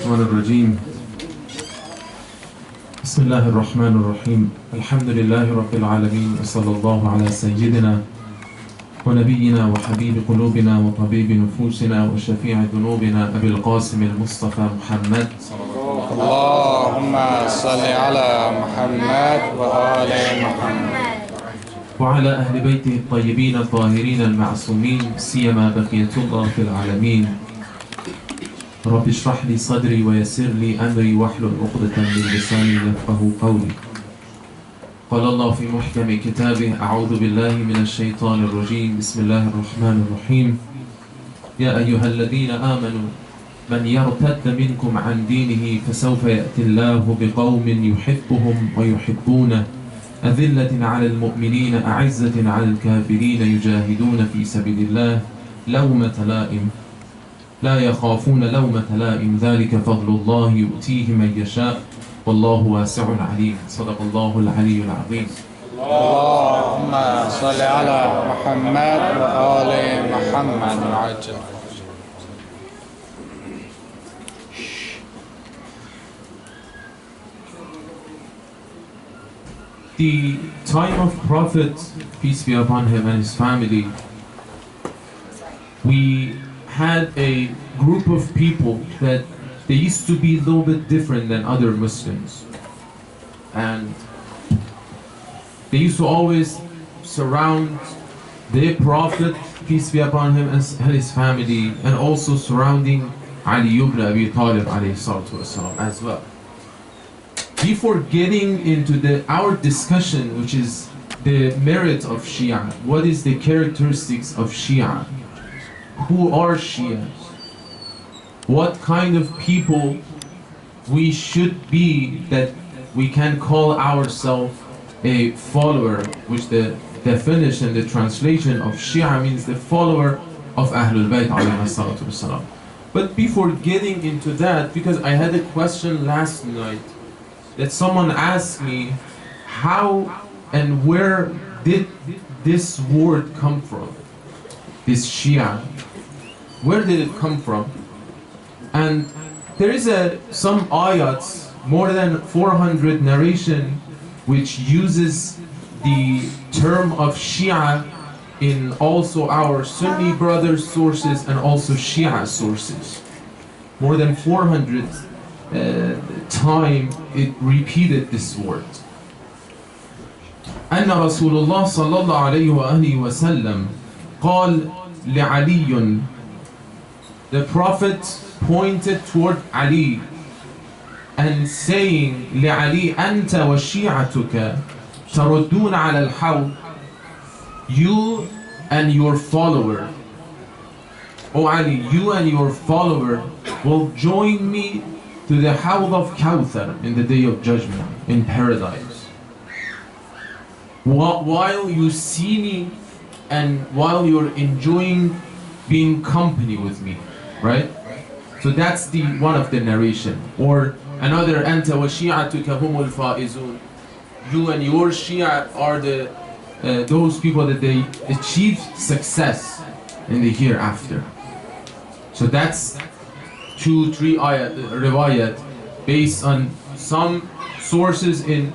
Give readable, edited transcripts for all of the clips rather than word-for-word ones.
الشيطان الرجيم بسم الله الرحمن الرحيم الحمد لله رب العالمين وصلى الله على سيدنا ونبينا وحبيب قلوبنا وطبيب نفوسنا وشفيع ذنوبنا أبي القاسم المصطفى محمد اللهم صل على محمد وآل محمد وعلى أهل بيته الطيبين الطاهرين المعصومين سيما بقية الله في العالمين رب اشرح لي صدري ويسر لي أمري واحلل عقدة من لساني يفقهوا قولي قال الله في محكم كتابه أعوذ بالله من الشيطان الرجيم بسم الله الرحمن الرحيم يا أيها الذين آمنوا من يرتد منكم عن دينه فسوف يأتي الله بقوم يحبهم ويحبونه أذلة على المؤمنين أعزة على الكافرين يجاهدون في سبيل الله لومة لائم لا يخافون لومة لائم ذلك فضل الله يؤتيه من يشاء والله واسع عليم صدق الله العلي العظيم. اللهم صل على محمد وآل محمد وعجل. The time of Prophet, peace be upon him and his family, we had a group of people that they used to be a little bit different than other Muslims. And they used to always surround their Prophet, peace be upon him and his family, and also surrounding Ali ibn Abi Talib as well. Before getting into our discussion, which is the merit of Shia, what is the characteristics of Shia? Who are Shias? What kind of people we should be that we can call ourselves a follower, which the definition, the translation of Shia means the follower of Ahlul Bayt alayhi salatu wasalam. But before getting into that, because I had a question last night that someone asked me, how and where did this word come from? This Shia, where did it come from? And there is some ayats, more than 400 narration, which uses the term of Shia in also our Sunni brothers sources and also Shia sources. More than 400 time it repeated this word. أن رسول الله صلى الله عليه وآله وسلم قال لعلي, the Prophet pointed toward Ali and saying لعلي أنت وشيعتك تردون على الحوض, you and your follower, O Ali, you and your follower will join me to the Hawd of Kawthar in the day of judgment in paradise. While you see me and while you're enjoying being company with me, right? So that's the one of the narration. Or another, Anta wa shi'atuka humul faizun, you and your Shia are the those people that they achieve success in the hereafter. So that's 2-3 ayat riwayat based on some sources in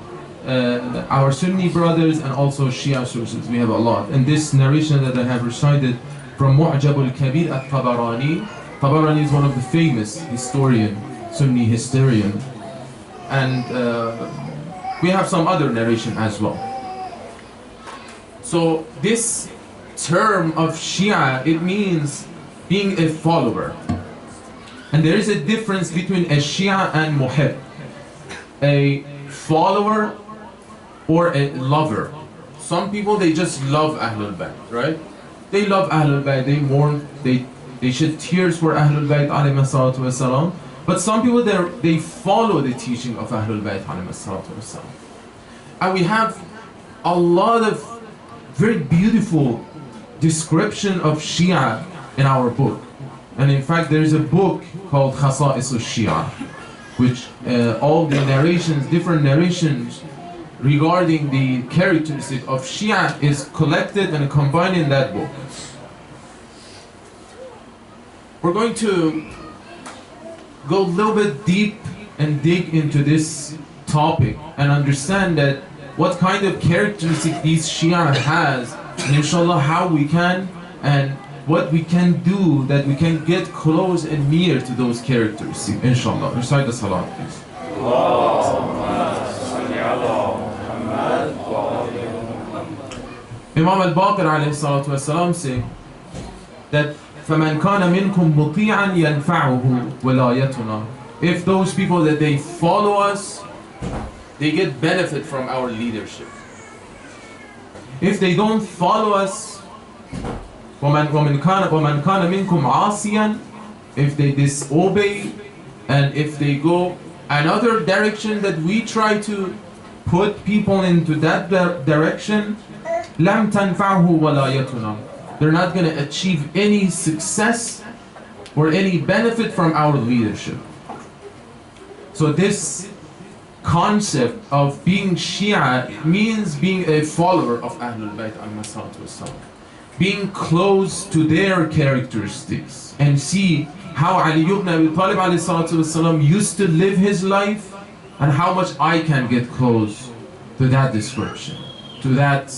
our Sunni brothers and also Shia sources. We have a lot. And this narration that I have recited from Mu'jab al-Kabir at-Tabarani. Tabarani is one of the famous historian, Sunni historian. And we have some other narration as well. So this term of Shia, it means being a follower. And there is a difference between a Shia and Muhib. A follower or a lover. Some people, they just love Ahlul Bayt, right? They love Ahlul Bayt, they mourn, they shed tears for Ahlul Bayt alayhi salatu wasalam. But some people, they follow the teaching of Ahlul Bayt alayhi salatu wasalam. And we have a lot of very beautiful description of Shia in our book. And in fact, there is a book called Khasa'is al-Shia, which all the narrations, different narrations regarding the characteristic of Shia is collected and combined in that book. We're going to go a little bit deep and dig into this topic and understand that what kind of characteristic these Shia has, and inshallah how we can and what we can do that we can get close and near to those characteristics. Inshallah. Recite the salat, please. Imam al-Baqir alayhi salatu wasalam say that فَمَنْ كَانَ مِنْكُمْ مُطِيعًا يَنْفَعُهُ وَلَايَتُنَا. If those people that they follow us, they get benefit from our leadership. If they don't follow us, وَمَنْ كَانَ مِنْكُمْ عَاصِيًا, if they disobey and if they go another direction that we try to put people into that direction, لَمْ تَنْفَعُهُ وَلَايَتُنَا. They're not going to achieve any success or any benefit from our leadership. So this concept of being Shia means being a follower of Ahlul Bayt al-Masat, being close to their characteristics, and see how Ali ibn Abi Talib al-Salam used to live his life and how much I can get close to that description, to that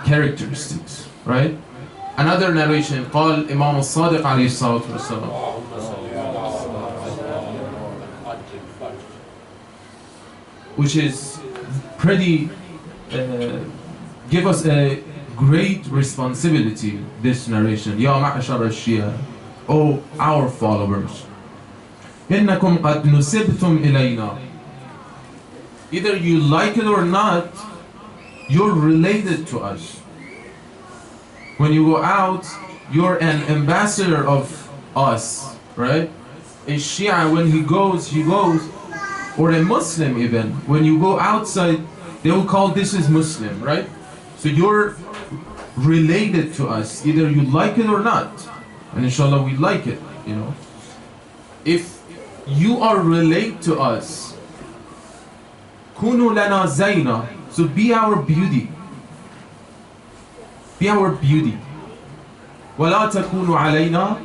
characteristics, right? Another narration, قال Imam al-Sadiq عليه الصلاة والسلام, which is pretty, give us a great responsibility, this narration. Ya ma'ashar al-Shia, O our followers, إنكم قد نسبتم إلينا. Either you like it or not, you're related to us. When you go out, you're an ambassador of us, right? A Shia, when he goes, or a Muslim even, when you go outside, they will call this is Muslim, right? So you're related to us, either you like it or not. And inshallah we like it, you know. If you are related to us, kunu lana zayna, so be our beauty. Be our beauty. وَلَا تَكُونُ عَلَيْنَا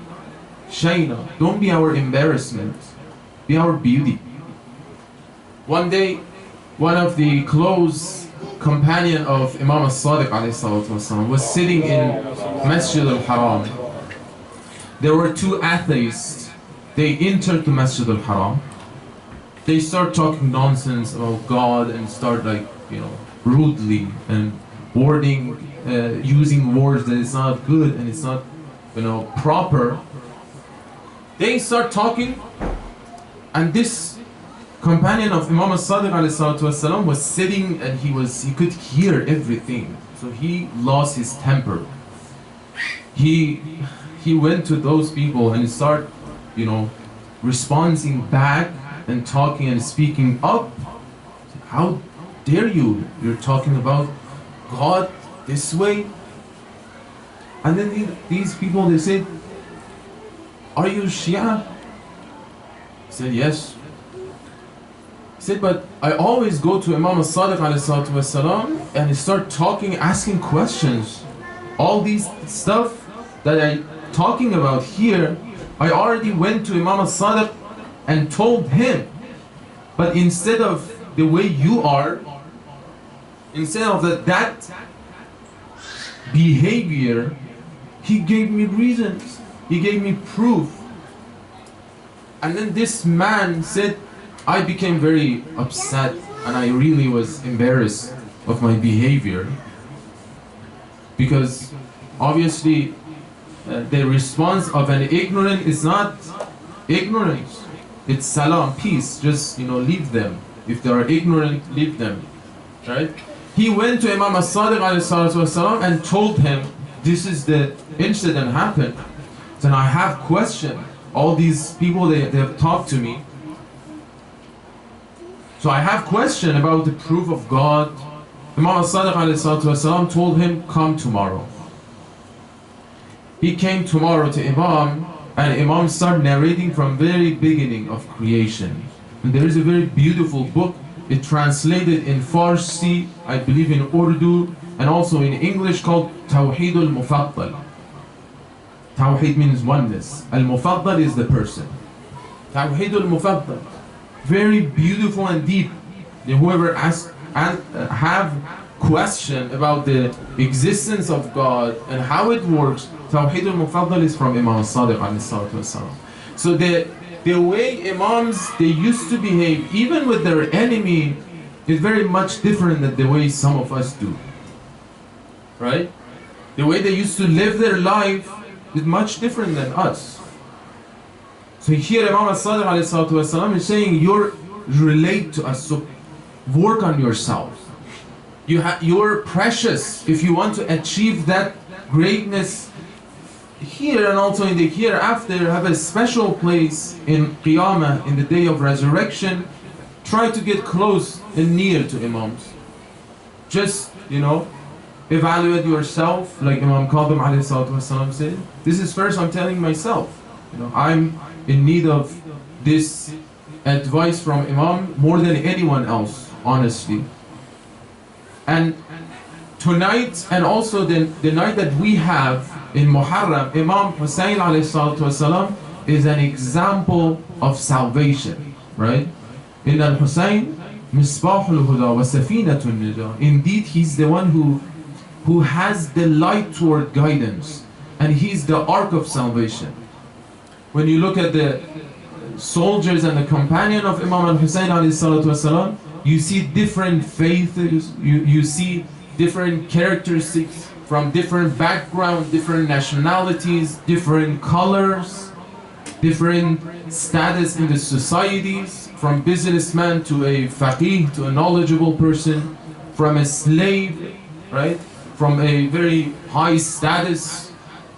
شَيْنَا. Don't be our embarrassment. Be our beauty. One day, one of the close companion of Imam al-Sadiq ﷺ was sitting in Masjid al-Haram. There were two atheists. They entered the Masjid al-Haram. They start talking nonsense about God and start rudely and wording, using words that is not good and it's not, proper. They start talking, and this companion of Imam al-Sadiq ﷺ was sitting, and he could hear everything. So he lost his temper. He went to those people and started, responding back and talking and speaking up. How dare you? You're talking about God this way? And then these people, they said, are you Shia? He said, yes. He said, but I always go to Imam al-Sadiq ﷺ and start talking, asking questions. All these stuff that I'm talking about here, I already went to Imam al-Sadiq and told him. But instead of the way you are, instead of that behavior, he gave me reasons. He gave me proof. And then this man said, I became very upset and I really was embarrassed of my behavior, because obviously the response of an ignorant is not ignorance, it's salam, peace, just leave them. If they are ignorant, leave them, right? He went to Imam al-Sadiq ﷺ and told him, this is the incident happened. Then I have questioned all these people, they have talked to me. So I have question about the proof of God. Imam al-Sadiq ﷺ told him, come tomorrow. He came tomorrow to Imam, and Imam started narrating from very beginning of creation. And there is a very beautiful book. It translated in Farsi, I believe in Urdu, and also in English, called Tawheed al-Mufaddal. Tawheed means oneness. Al-Mufaddal is the person. Tawheed al-Mufaddal. Very beautiful and deep. Whoever asks and have question about the existence of God and how it works, Tawheed al-Mufaddal is from Imam al-Sadiq alayhi salatu wasalam. So the way Imams they used to behave, even with their enemy, is very much different than the way some of us do. Right? The way they used to live their life is much different than us. So here Imam al-Sadiq alayhi salatu wasalam is saying, you relate to us, so work on yourself. You're precious if you want to achieve that greatness here and also in the hereafter. Have a special place in Qiyamah, in the day of resurrection. Try to get close and near to Imams. Just, evaluate yourself, like Imam Qadim alayhi salatu wasalam said. This is first I'm telling myself. I'm in need of this advice from Imam more than anyone else, honestly. And tonight, and also the night that we have in Muharram, Imam Hussein alayhi salatu wasalam is an example of salvation, right? In al-Hussein, Misbahul Huda wa Safinatun Nida. Indeed, he's the one who has the light toward guidance, and he's the ark of salvation. When you look at the soldiers and the companion of Imam al-Hussein alayhi salatu wasalam, you see different faiths, you see different characteristics from different backgrounds, different nationalities, different colors, different status in the societies, from businessman to a faqih, to a knowledgeable person, from a slave, right? From a very high status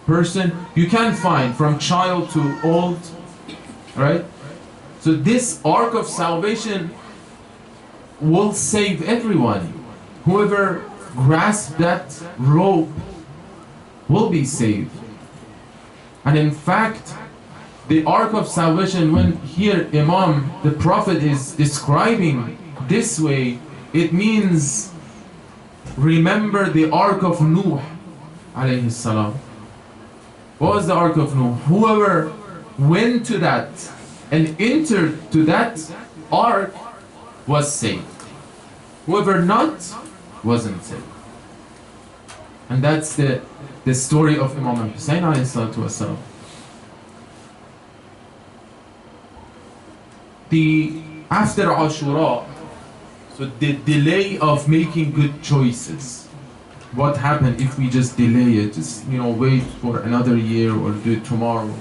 person. You can find from child to old, right? So this ark of salvation will save everyone. Whoever grasps that rope will be saved. And in fact, the ark of salvation, when here Imam, the Prophet, is describing this way, it means remember the ark of Nuh alayhi salam. What was the ark of Nuh? Whoever went to that and entered to that ark was saved. Whoever not, wasn't saved. And that's the story of Imam al-Hussein alayhi salatu wasalam. After Ashura, so the delay of making good choices. What happened if we just delay it? Just wait for another year or do it tomorrow.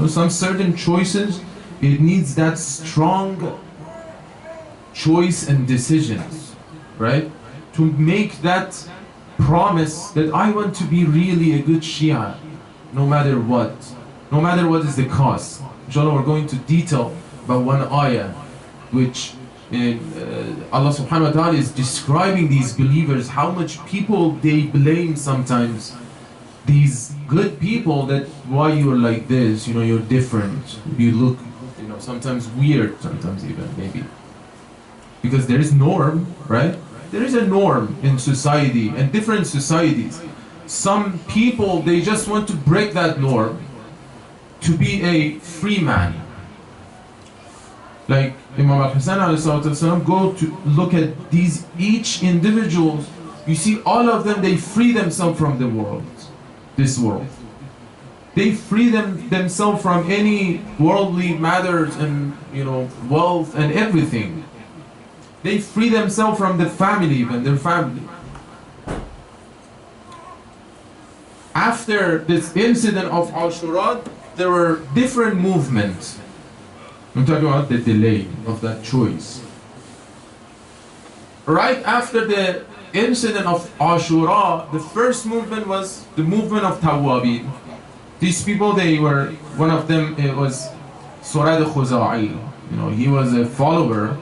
Some certain choices, it needs that strong choice and decisions, right? To make that promise that I want to be really a good Shia, no matter what is the cost. Inshallah, we're going to detail about one ayah, which Allah subhanahu wa ta'ala is describing these believers, how much people they blame sometimes these good people, that why you're like this, you're different, you look sometimes weird, sometimes even maybe, because there is norm, right? There is a norm in society and different societies. Some people, they just want to break that norm to be a free man. Like Imam al-Hussein go to look at these each individuals, you see all of them, they free themselves from the world, this world. They free themselves from any worldly matters and wealth and everything. They free themselves from the family, even their family. After this incident of Ashura, there were different movements. I'm talking about the delay of that choice. Right after the incident of Ashura, the first movement was the movement of Tawwabin. These people, they were, one of them, it was Surad al-Khuza'i. He was a follower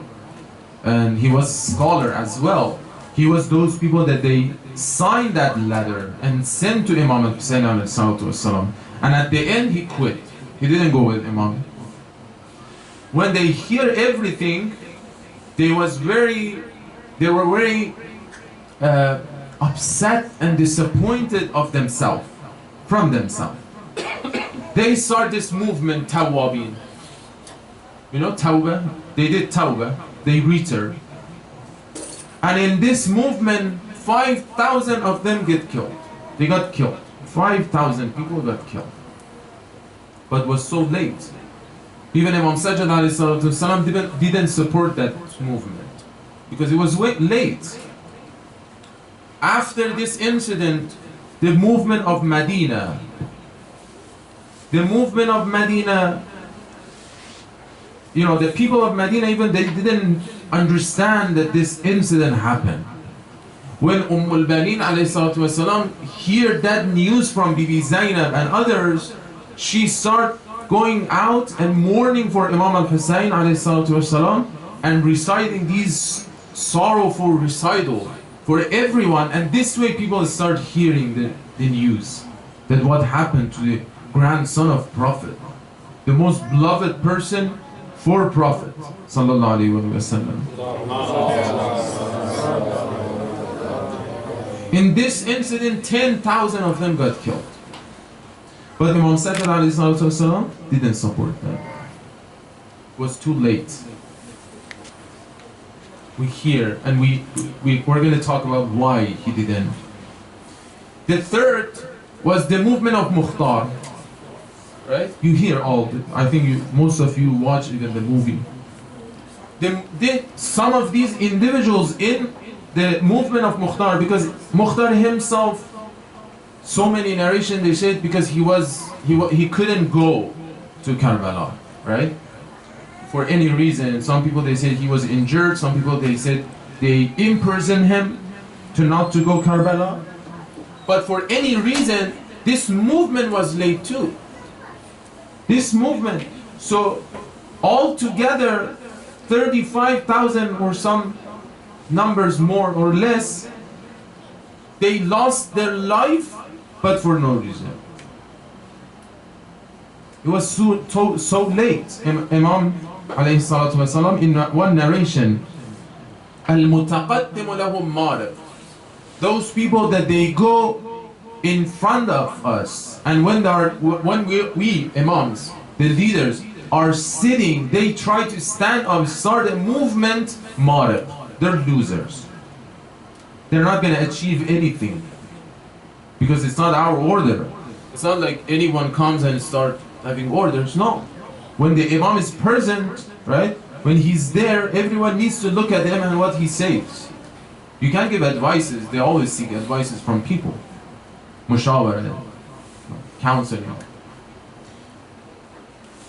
and he was a scholar as well. He was those people that they signed that letter and sent to Imam al-Hussein alayhi salatu wasalam. And at the end he quit. He didn't go with Imam. When they hear everything, they were very upset and disappointed of themselves, from themselves. They start this movement, Tawwabin. You know, Tawbah? They did Tawbah, they returned. And in this movement, 5,000 of them get killed. They got killed. 5,000 people got killed. But it was so late. Even Imam Sajjad ﷺ didn't support that movement because it was late. After this incident, the movement of Medina, you know, the people of Medina, even they didn't understand that this incident happened. When al-Banin ﷺ heard that news from Bibi Zainab and others, she started going out and mourning for Imam al-Hussein ﷺ and reciting these sorrowful recital for everyone. And this way people start hearing the news that what happened to the grandson of Prophet, the most beloved person for Prophet sallallahu alaihi wasallam. In this incident, 10,000 of them got killed. But Imam Sajjad ﷺ didn't support that. It was too late. We hear, and we're going to talk about why he didn't. The third was the movement of Mukhtar. Right? You hear all, I think most of you watch even the movie. Some of these individuals in the movement of Mukhtar, because Mukhtar himself, so many narrations they said because he couldn't go to Karbala, right? For any reason. Some people they said he was injured, some people they said they imprisoned him to go Karbala. But for any reason, this movement was late too. This movement. So altogether 35,000 or some numbers more or less, they lost their life, but for no reason. It was so late. Imam alayhi salatu wasalam, in one narration, al-mutaqaddimu lahum marif, those people that they go in front of us, and when we imams, the leaders, are sitting, they try to stand up, start a movement, marif, they're losers. They're not going to achieve anything because it's not our order. It's not like anyone comes and start having orders. No. When the imam is present, right, when he's there, everyone needs to look at him and what he says. You can't give advices. They always seek advices from people. Mushawara, counseling.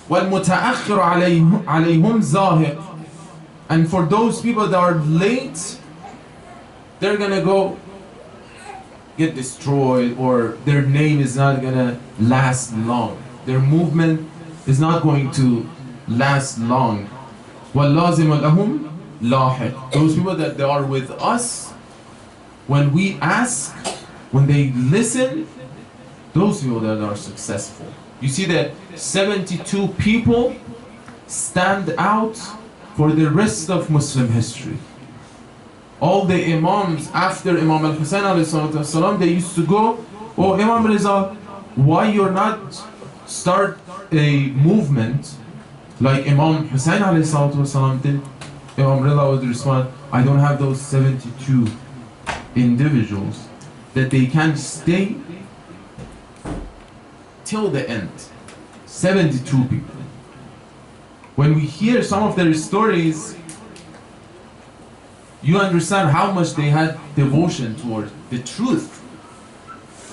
وَالْمُتَأَخِّرُ عَلَيْهُمْ زَاهِقٌ. And for those people that are late, they're gonna go get destroyed, or their name is not gonna last long. Their movement is not going to last long. وَاللَّازِمَ لَهُمْ لَاحِقٌ. Those people that they are with us, when we ask, when they listen, those people that are successful. You see that 72 people stand out for the rest of Muslim history. All the imams after Imam al-Hussein, they used to go, oh Imam Riza, why you're not start a movement like Imam Hussein did? Imam Riza would respond, I don't have those 72 individuals that they can stay till the end. 72 people. When we hear some of their stories, you understand how much they had devotion toward the truth.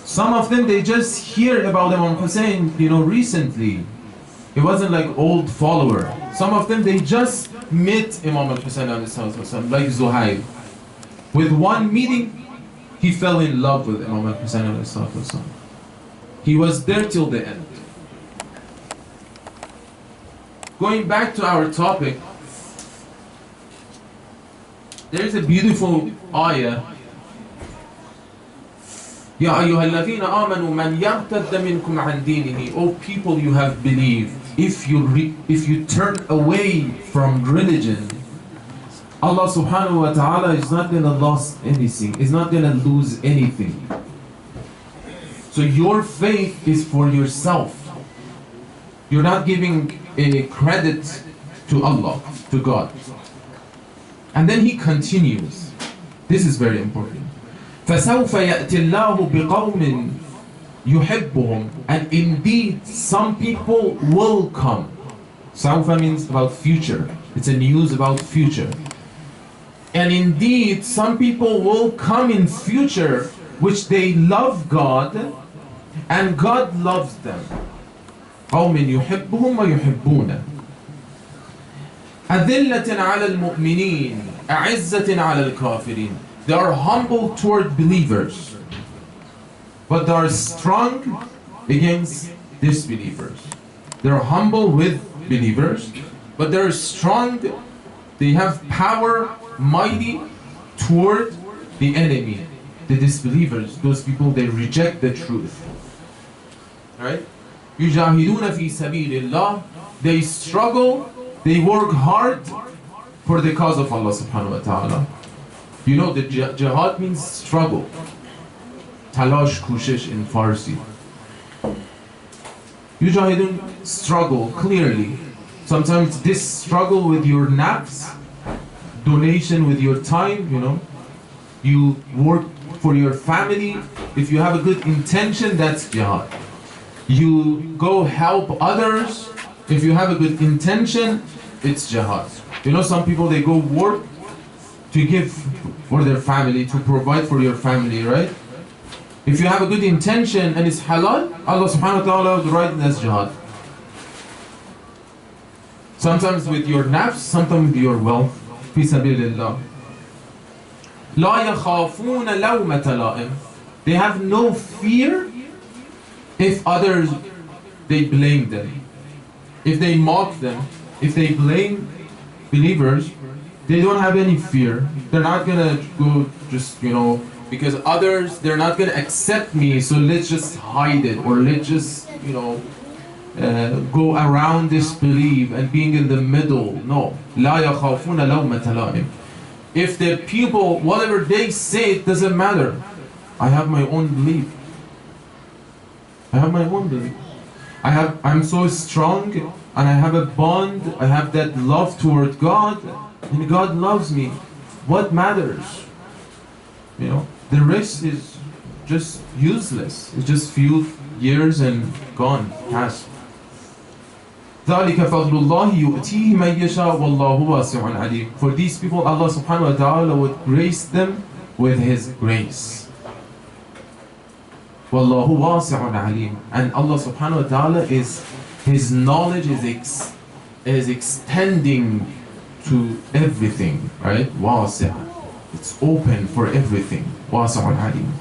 Some of them, they just hear about Imam Hussein, recently. It wasn't like old follower. Some of them, they just met Imam al-Hussein like Zuhair. With one meeting, he fell in love with Imam al-Hussein. He was there till the end. Going back to our topic, there is a beautiful ayah. Ya ayyuhalladhina amanu man yartadda minkum an dinihi. O people, you have believed, if you turn away from religion, Allah subhanahu wa ta'ala is not going to lose anything. Is not going to lose anything. So your faith is for yourself. You're not giving a credit to Allah, to God. And then he continues. This is very important. فَسَوْفَ يَأْتِ اللَّهُ بِقَوْمٍ يُحِبُّهُمْ. And indeed, some people will come. Sawfa means about future. It's a news about future. And indeed, some people will come in future which they love God and God loves them. قَوْمٍ يُحِبُّهُمْ وَيُحِبُّونَ. أَذِلَّةٍ عَلَى الْمُؤْمِنِينَ أَعِزَّةٍ عَلَى الْكَافِرِينَ. They are humble toward believers, but they are strong against disbelievers. They are humble with believers, but they are strong. They have power, mighty toward the enemy, the disbelievers. Those people, they reject the truth. Right? يُجَاهِدُونَ فِي سَبِيلِ اللَّهِ. They struggle, they work hard for the cause of Allah subhanahu wa ta'ala. You know, the jihad means struggle. Talash kushish in Farsi. Yujahidun, struggle, clearly. Sometimes this struggle with your nafs, donation with your time, you know. You work for your family. If you have a good intention, that's jihad. You go help others. If you have a good intention, it's jihad. You know, some people, they go work to give for their family, to provide for your family, right? If you have a good intention and it's halal, Allah subhanahu wa ta'ala will write it as jihad. Sometimes with your nafs, sometimes with your wealth. Fi sabilillah. La yakhafuna lawmata la'im. They have no fear if others, they blame them. If they mock them, if they blame believers, they don't have any fear. They're not gonna go just, you know, because others, they're not gonna accept me, so let's just hide it, or let's just, you know, go around disbelief and being in the middle. No. La yakhafuna lawmata la'im. If the people, whatever they say, it doesn't matter. I have my own belief. I have my own belief. I'm so strong, and I have a bond, I have that love toward God, and God loves me. What matters? You know, the rest is just useless. It's just few years and gone, past. ذَلِكَ فَضْلُ اللَّهِ يُؤْتِيهِ مَنْ يَشَاءُ وَاللَّهُ وَاسِعٌ عَلِيمٌ. For these people, Allah subhanahu wa ta'ala would grace them with His grace. وَاللَّهُ وَاسِعٌ عَلِيمٌ. And Allah subhanahu wa ta'ala is, His knowledge is extending to everything, right? وَاسِعٌ. It's open for everything. وَاسِعٌ عَلِيمٌ.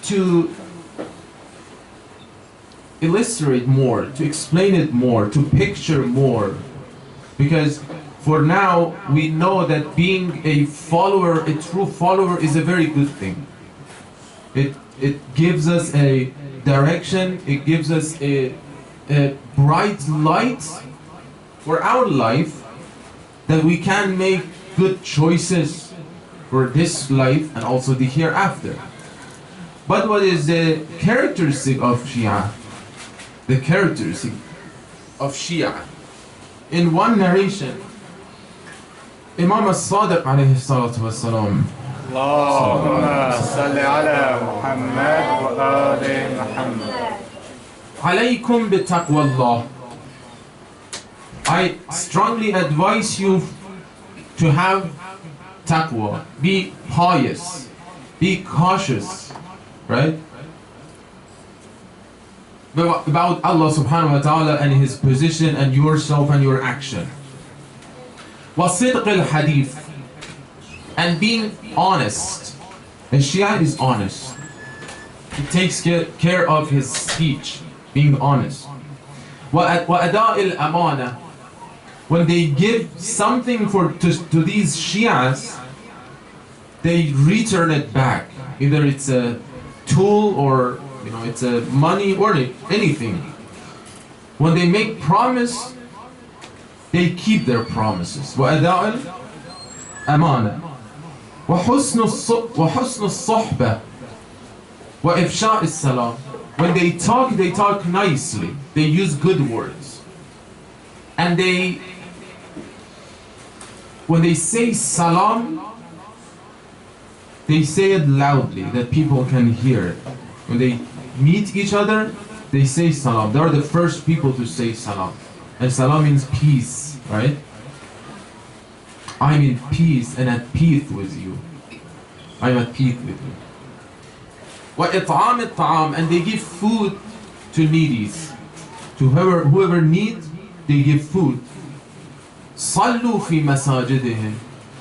To illustrate more, to explain it more, to picture more, because for now we know that being a follower, a true follower, is a very good thing. It gives us a direction, it gives us a bright light for our life, that we can make good choices for this life and also the hereafter. But what is the characteristic of Shia? The characteristic of Shia. In one narration, Imam al-Sadiq alayhi salatu wassalam, Allahumma salli ala Muhammad wa ali Muhammad. alaykum bi taqwallah. I strongly advise you to have taqwa. Be pious. Be cautious. Right? About Allah subhanahu wa ta'ala and His position and yourself and your action. وَصِدْقِ الْحَدِيثِ. And being honest. A Shia is honest. He takes care of his speech. Being honest. وَأَدَاءِ الْأَمَانَةِ. When they give something to these Shias, they return it back. Either it's a tool, or you know, it's a money, or anything. When they make promise, they keep their promises. وَأَدَاءِ الْأَمَانَةِ وَحُسْنُ الصُّحْبَةِ وَإِفْشَاءِ السَّلَامِ. When they talk nicely. They use good words. And when they say salam, they say it loudly that people can hear it. When they meet each other, they say salam. They are the first people to say salam. And salam means peace, right? I'm in peace and at peace with you. I'm at peace with you. وَإِطْعَامِ الطَّعَامِ, and they give food to needies. To whoever needs, they give food. صَلُّوا فِي مَسَاجِدِهِمْ,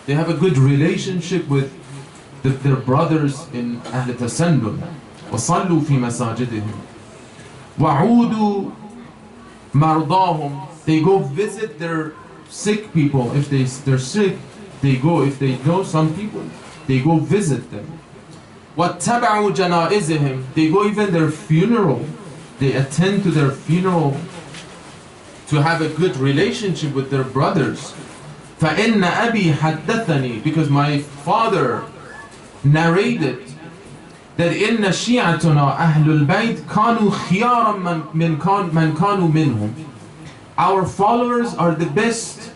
they have a good relationship with their brothers in أهل تسنن. وَصَلُّوا فِي مَسَاجِدِهِمْ وَعُودُوا مَرْضَاهُمْ, they go visit their sick people. If they're sick, they go. If they know some people, they go visit them. وَاتَّبَعُوا جَنَائِزِهِمْ, they go even their funeral. They attend to their funeral to have a good relationship with their brothers. فَإِنَّ أَبِي حَدَّثَنِي, because my father narrated that إِنَّ شِيعَتُنَا أَهْلُ الْبَيْتِ كَانُوا خِيَارًا مَنْ كَانُوا مِنْهُمْ, our followers are the best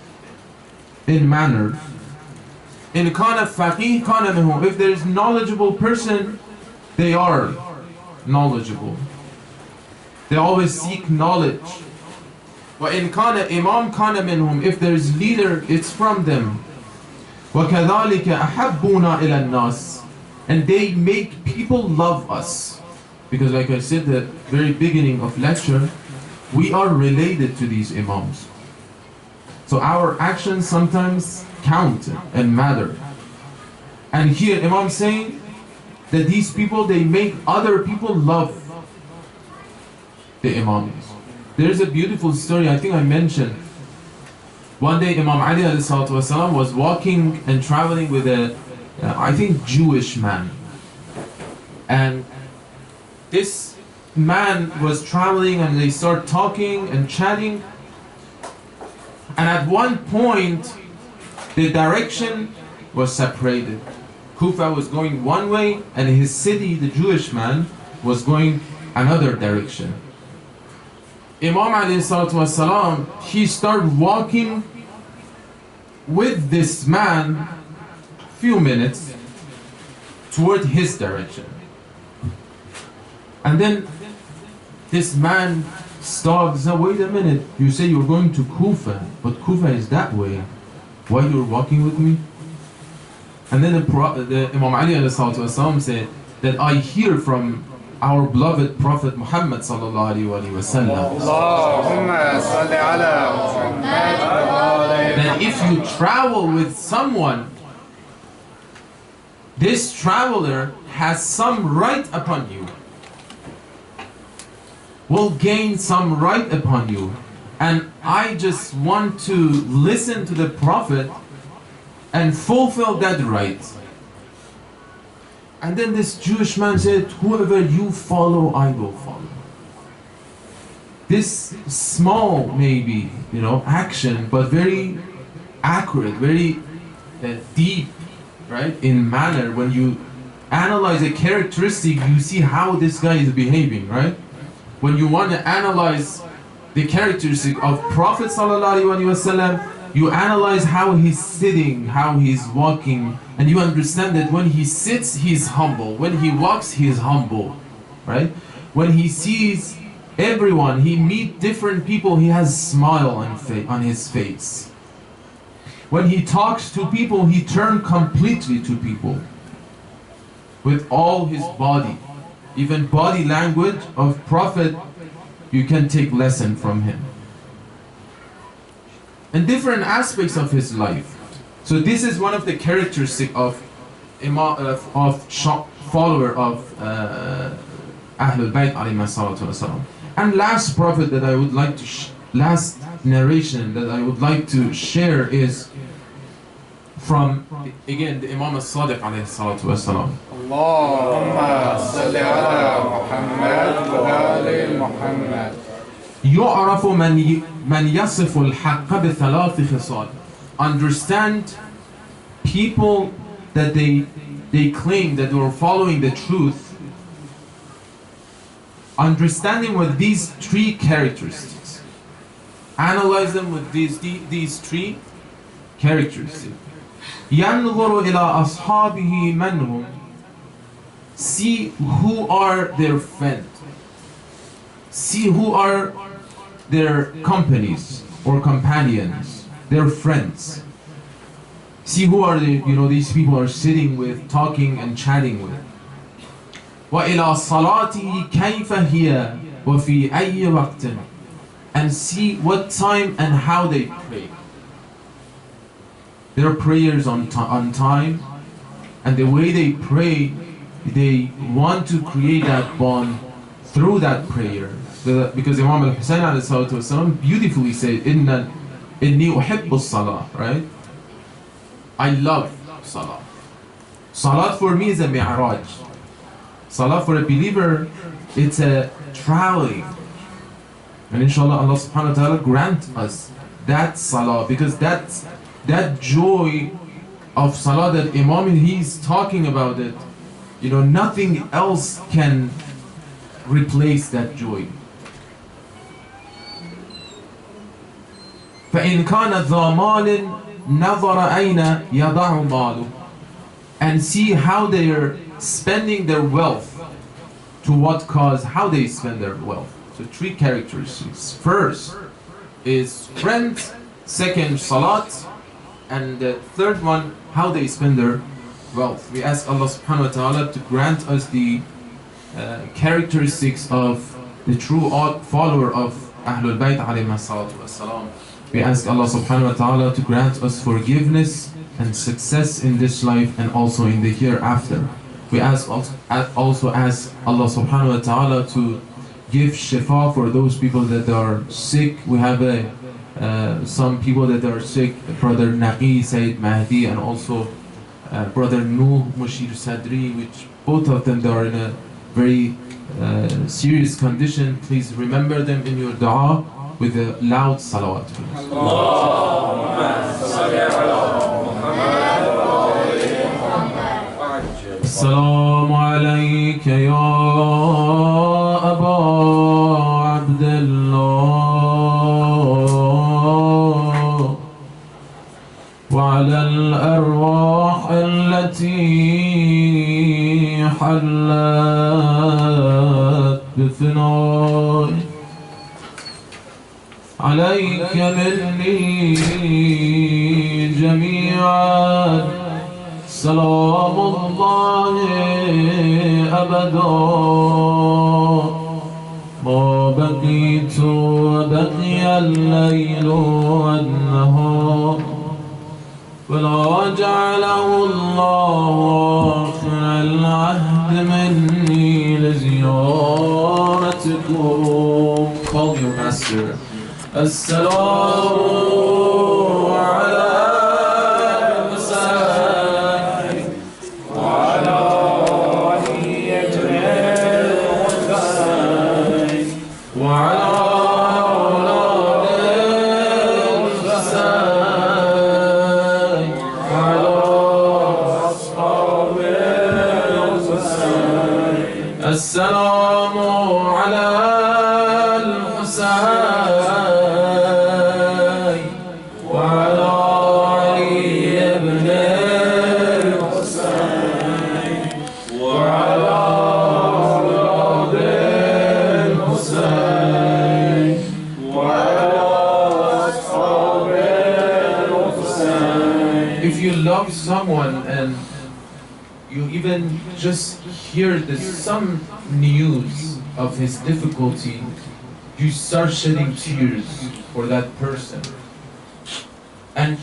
in manners. إِنْ كَانَ فَقِيهٌ كَانَ مِنْهُمْ, if there is knowledgeable person, they are knowledgeable. They always seek knowledge. وَإِنْ كَانَ إِمَامٌ كَانَ مِنْهُمْ, if there is leader, it's from them. وَكَذَلِكَ أَحَبُّونَا إِلَى النَّاسِ, and they make people love us. Because like I said at the very beginning of lecture, we are related to these imams. So our actions sometimes count and matter. And here Imam saying that these people, they make other people love the imams. There's a beautiful story, I think I mentioned. One day Imam Ali ﷺ was walking and traveling with I think Jewish man. And this man was traveling and they start talking and chatting. And at one point, the direction was separated. Kufa was going one way and his city, the Jewish man, was going another direction. Imam ﷺ, he started walking with this man few minutes toward his direction. And then this man stopped and said, wait a minute, you say you're going to Kufa, but Kufa is that way. Why you're walking with me? And then the Imam Ali ﷺ said that I hear from our beloved Prophet Muhammad sallallahu alaihi wasallam that if you travel with someone, this traveler has some right upon you, will gain some right upon you. And I just want to listen to the Prophet and fulfill that right. And then this Jewish man said, whoever you follow, I will follow. This small, maybe, action, but very accurate, very deep, right, in manner. When you analyze a characteristic, you see how this guy is behaving, right? When you want to analyze the characteristic of Prophet ﷺ, you analyze how he's sitting, how he's walking, and you understand that when he sits, he's humble. When he walks, he's humble, right? When he sees everyone, he meets different people, he has a smile on his face. When he talks to people, he turns completely to people with all his body. Even body language of Prophet, you can take lesson from him. And different aspects of his life. So this is one of the characteristics of follower of Ahlul Bayt alayhi salatu wasalam. And last prophet that I would like to last narration that I would like to share is from again the Imam as-Sadiq alayhi salatu wasalam. Allahumma salli ala Muhammad wa ali Muhammad. يعرف من يصف الحق بثلاث خصال. Understand people that they claim that they are following the truth understanding with these three characteristics. Analyze them with these three characteristics. ينظر إلى أصحابه من هم. See who are their friends. See who are their companies or companions, their friends. See who are these people are sitting with, talking and chatting with. وإلى صلاته كيف هي وفي أي وقت. And see what time and how they pray. Their prayers on time, and the way they pray, they want to create that bond through that prayer. Because Imam al-Husayn ﷺ beautifully said, إِنِّي أُحِبُّ الصَّلَاةِ, right? I love Salah. Salat for me is a mi'raj. Salah for a believer, it's a traveling. And inshallah, Allah subhanahu wa ta'ala grant us that Salah, because that joy of Salah that Imam, he's talking about it, nothing else can replace that joy. فَإِنْ كَانَ ذَا مَالٍ نَظَرَ أَيْنَ يَضَعُ مَالُهُ. And see how they are spending their wealth, to what cause, how they spend their wealth. So three characteristics. First is friends, second salat, and the third one, how they spend their wealth. We ask Allah subhanahu wa ta'ala to grant us the characteristics of the true follower of Ahlul Bayt alayhi salatu wassalam. We ask Allah subhanahu wa ta'ala to grant us forgiveness and success in this life and also in the hereafter. We also ask Allah subhanahu wa ta'ala to give shifa for those people that are sick. We have some people that are sick, Brother Naqi, Syed Mahdi, and also Brother Nuh Mushir Sadri, which both of them are in a very serious condition. Please remember them in your dua with a loud salawat. السلام عليك يا أبا عبد الله وعلى الأرواح التي حلت بثنائك عليك مني جميعا سلام الله أبدا ما بقيت وبقي الليل والنهار ولا جعله الله آخر العهد مني لزيارتكم. Call your master. السلام على السلام على الحسين وعلى علي بن الحسين وعلى أولاد الحسين وعلى أصحاب الحسين. If you love someone and you even just hear some news of his difficulty, you start shedding tears for that person. And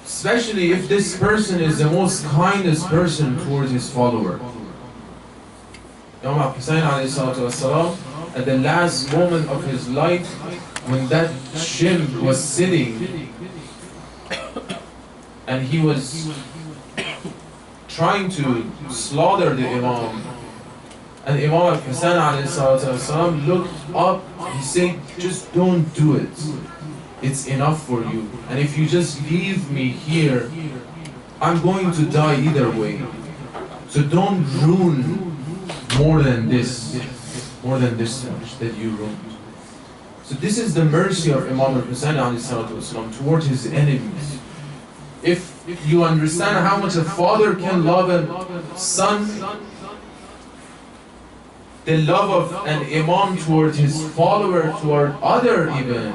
especially if this person is the most kindest person towards his follower. Imam Hussain at the last moment of his life, when that shim was sitting and he was trying to slaughter the Imam, and Imam al-Hussain looked up, he said, just don't do it. It's enough for you. And if you just leave me here, I'm going to die either way. So don't ruin more than this. more than this much that you wrote. So this is the mercy of Imam al-Hussein toward his enemies. If you understand how much a father can love a son, the love of an imam toward his follower, toward other even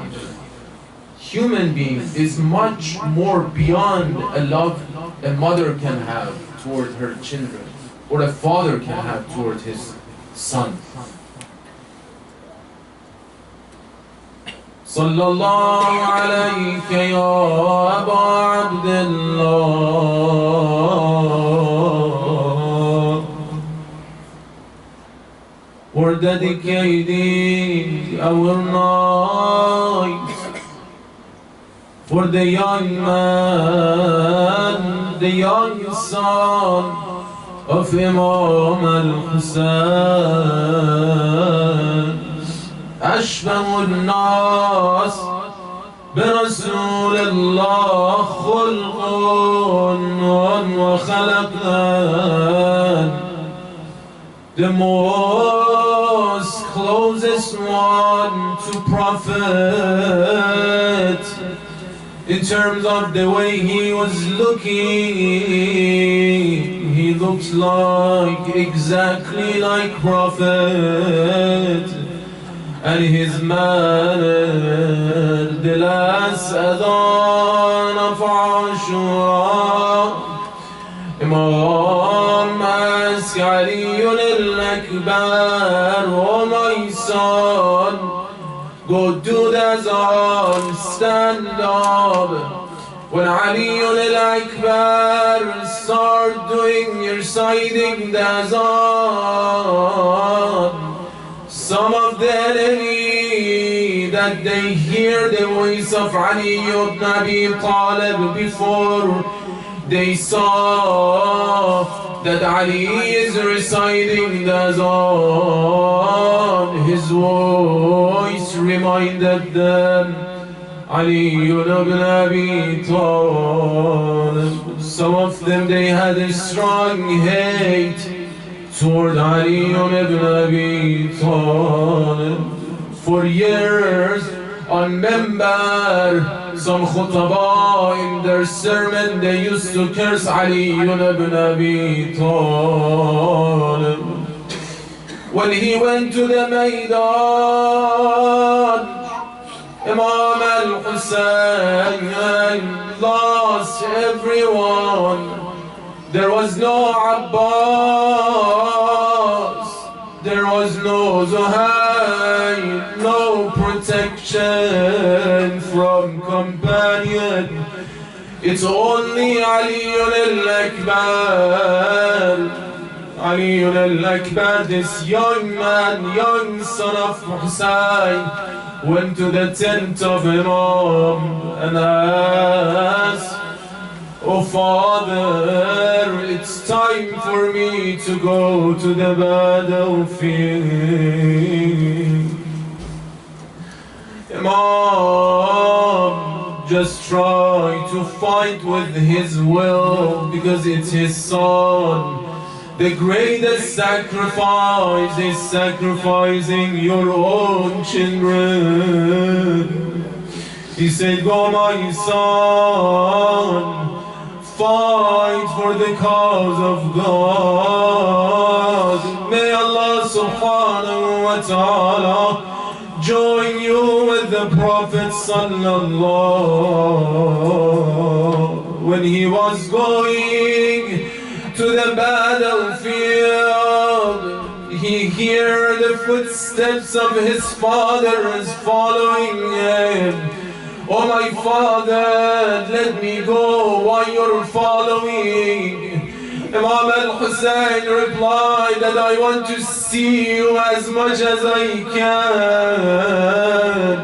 human beings, is much more beyond a love a mother can have toward her children, or a father can have toward his son. صلى الله عليك يا أبا عبد الله. We're dedicating our night for the young man, the young son of Imam al-Hussein. أشبه الناس برسول الله خلقا وخلقا. The most closest one to Prophet in terms of the way he was looking. He looks like exactly like Prophet. And his manner, the last adhan of Ashura, Imam asked Ali al-Akbar, oh my son, go do the azan, stand up. When Ali al-Akbar start doing your reciting the azan, some of the enemy that they hear the voice of Ali ibn Abi Talib before they saw that Ali is reciting the azan, his voice reminded them Ali ibn Abi Talib. Some of them, they had a strong hate toward Ali ibn Abi Talib. For years on Member, some khutaba in their sermon, they used to curse Ali ibn Abi Talib. When he went to the Maidan, Imam al-Hussein lost everyone. There was no Abbas, there was no Zuhair, no protection from companion. It's only Ali al-Akbar. Ali al-Akbar, this young man, young son of Hussein, went to the tent of Imam and asked, oh Father, it's time for me to go to the battlefield. Imam just try to fight with his will because it's his son. The greatest sacrifice is sacrificing your own children. He said, go my son, fight for the cause of God. May Allah subhanahu wa ta'ala join you with the Prophet sallallahu. When he was going to the battlefield, he heard the footsteps of his fathers following him. Oh my father, let me go while you're following. Imam al-Hussein replied that I want to see you as much as I can.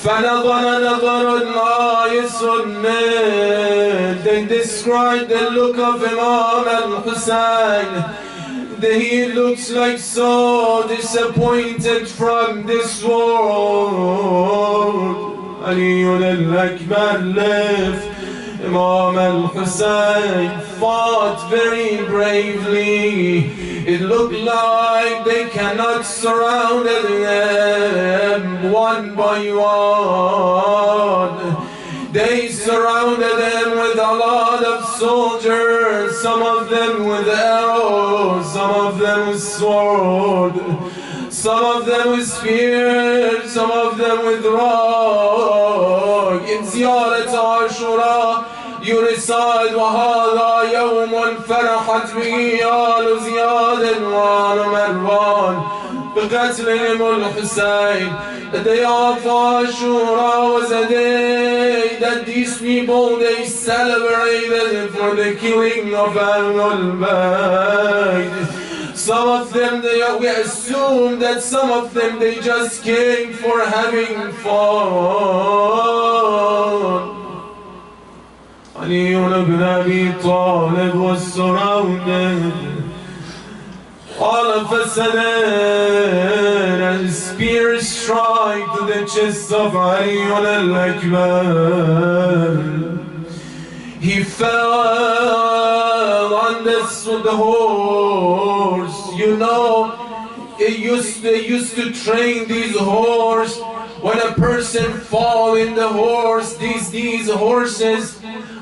فَنَظَرَ نَظَرٌ لَا يَسُنِّ. They described the look of Imam al-Hussein. He looks like so disappointed from this world. Ali al-Akbar left Imam al-Hussein fought very bravely. It looked like they cannot surround them one by one. They surrounded them with a lot of soldiers, some of them with arrows, some of them with sword, some of them with spears, some of them with rock. In Ziyarat Ashura, you recite وَهَذَا يَوْمٌ فَرَحَتْ بِهِ آلُ زِيَادٍ وَآلُ مَرْوَانٍ بِقَتْلِ الْحُسَيْنِ. The day of Ashura was a day that these people, they celebrated for the killing of Ahlul Bayt. Some of them, we assume that some of them, they just came for having fun. Ali ibn Abi Talib was surrounded. All of a sudden, a spear struck to the chest of Ali al-Akbar. He fell on the horse. You know, they used to train these horses. When a person fall in the horse, these horses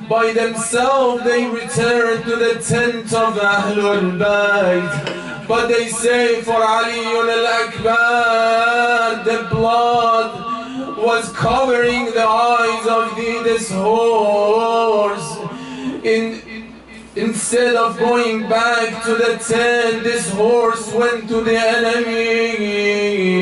by themselves, they return to the tent of Ahlul Bayt. But they say for Ali al-Akbar, the blood was covering the eyes of this horse. Instead of going back to the tent, this horse went to the enemy.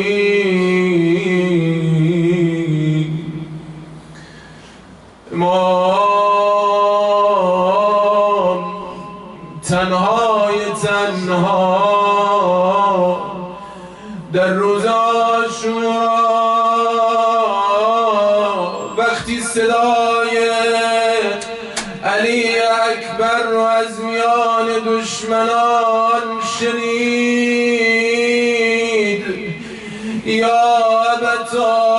تنها در روز عاشورا وقتی صدای علی اکبر رو از میان دشمنان شنید، یا ابتا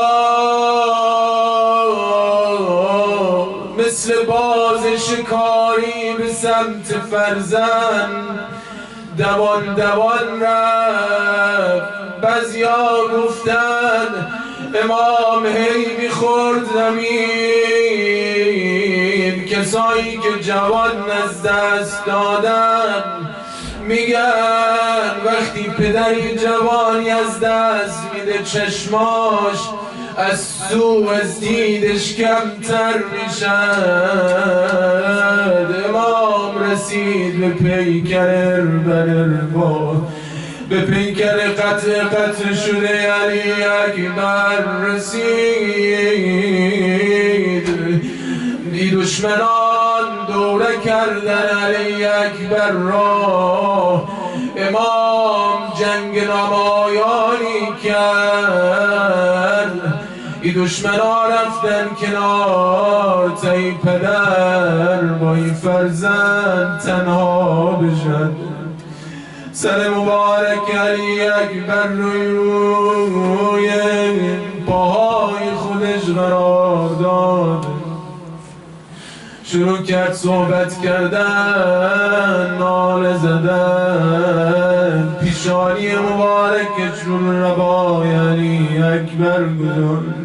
مثل باز شکاری به سمت فرزند دوان دوان رفت. بعضیا گفتن امام هی میخورد زمین. کسایی که جوان از دست دادن میگن وقتی پدری جوانی از دست میده چشماش از سو از دیدش کمتر میشد. امام رسید به پیکر برربا، به پیکر قطع شده علی اکبر رسید. دشمنان دوره کردن علی اکبر را. امام جنگ نمایانی کرد. دشمنان رفتن کنار تا این پدر با این فرزند تنها بشد. سر مبارک علی اکبر روی پاهای خودش قرار داد. شروع کرد صحبت کردن، ناله زدن. پیشانی مبارکش رو ربای علی اکبر گذاشت.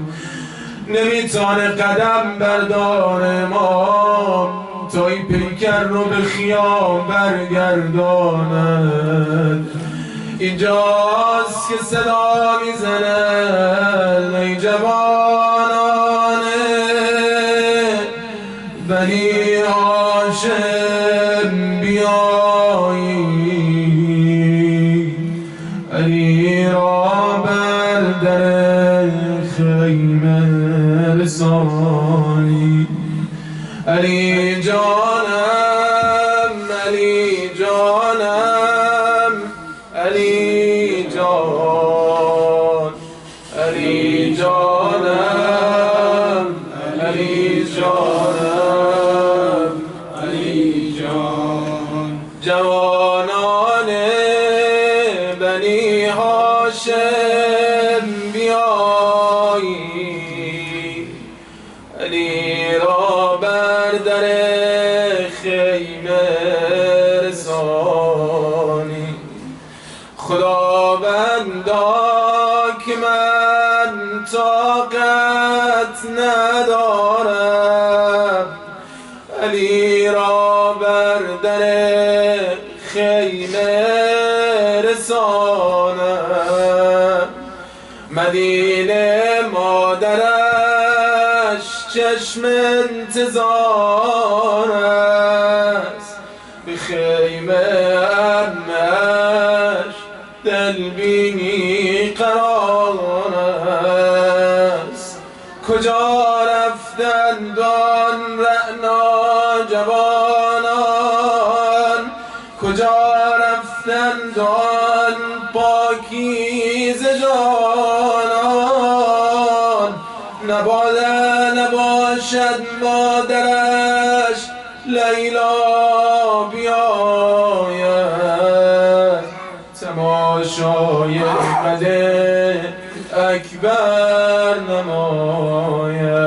نمیتونه قدم بردار امام تا این پیکر رو به خیام برگرداند. اینجاست که صدا میزنن ای جوانان بنی هاشم بیایید، علی را بر در خیمه رسانید. علی جانم، علی جانم، علی جان، علی جانم، علی جانم، علی جان. جوانان بنی هاشم بیایید، علی را بر بر در خیمه رسانی خداوندا که من طاقت ندارم علی را بر در خیمه رسانم مدینه مادرش چشم انتظار است به خیمه امش دلبینی قرار است کجا رفتند آن رعنا جوانان کجا رفتند آن پاکیزه جانان نباشد مادرش لیلا بیاید تماشای قد اکبر نماید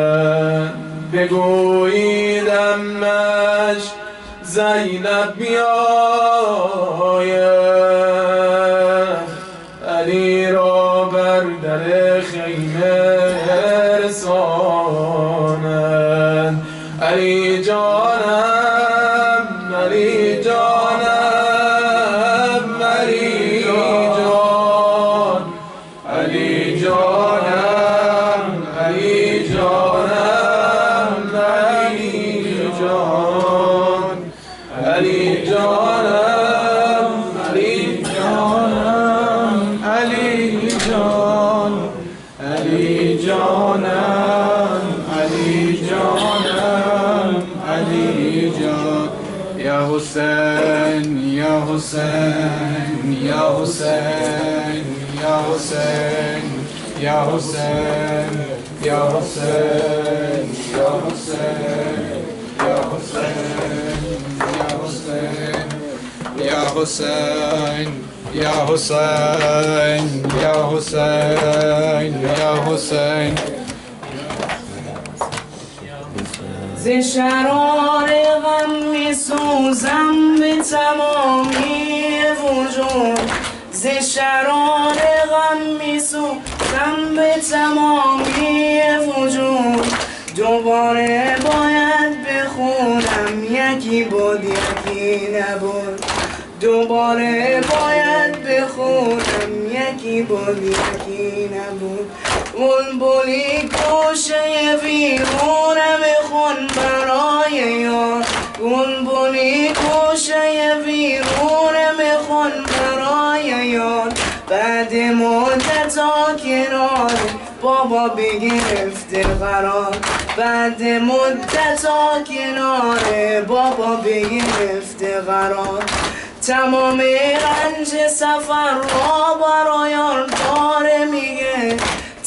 بگویید امش زینب بیاید علی را بر در خیمه رسانند علی جانم علی جانم علی جان علی جانم علی جانم علی جان علی جانم علی جانم علی جان علی جانم علی جانم علی جان یا حسین یا حسین یا حسین یا حسین یا حسین یا حسین یا حسین یا حسین یا حسین یا حسین یا حسین یا حسین ز شرار غم می سوزم به تمامی وجود ز شرار غم می سوزم به تمامی وجود دوباره باید بخونم یکی بود یکی نبود دوباره باید بخونم یکی بود یکی نبود بلبلی گوشه ویرونه بخون برای یار بلبلی گوشه ویرونه بخون برای یار بعد مدتا کنار بابا بگرفته قرار بعد مدتا کنار بابا بگرفته قرار تمام رنج سفر را برایان داره میگه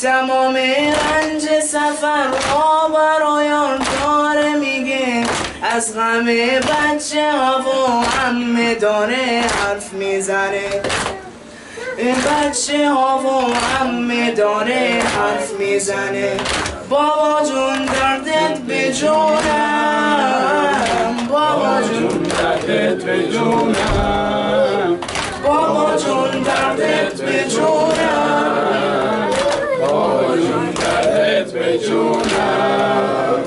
تمام رنج سفر را برایان داره میگه از غم بچه ها و عمه داره حرف میزنه بچه ها و عمه داره حرف میزنه بابا جون دردت به جونم بابا جون دردت به جونم بابا جون دردت به جونم بابا جون دردت به جونم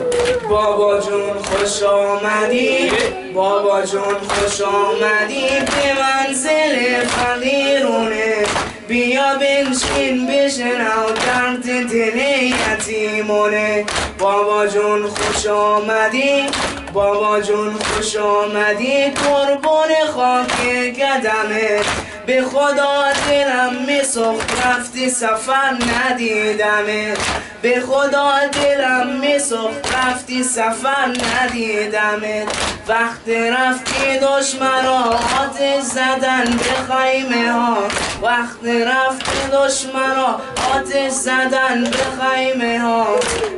بابا جون خوش آمدی بابا جون خوش آمدی به منزل فقیرونه بیا بنشین بشنو درد دل یتیمونه بابا جون خوش آمدی بابا جون خوش آمدی قربون خاک قدمه به خدا دلم میسوخت رفتی سفر ندیدمه به خدا دلم میسوخت رفتی سفر ندیدمه وقت رفتی دشمنا آتش زدن به خیمه ها وقت رفتی دشمنا آتش زدن به خیمه ها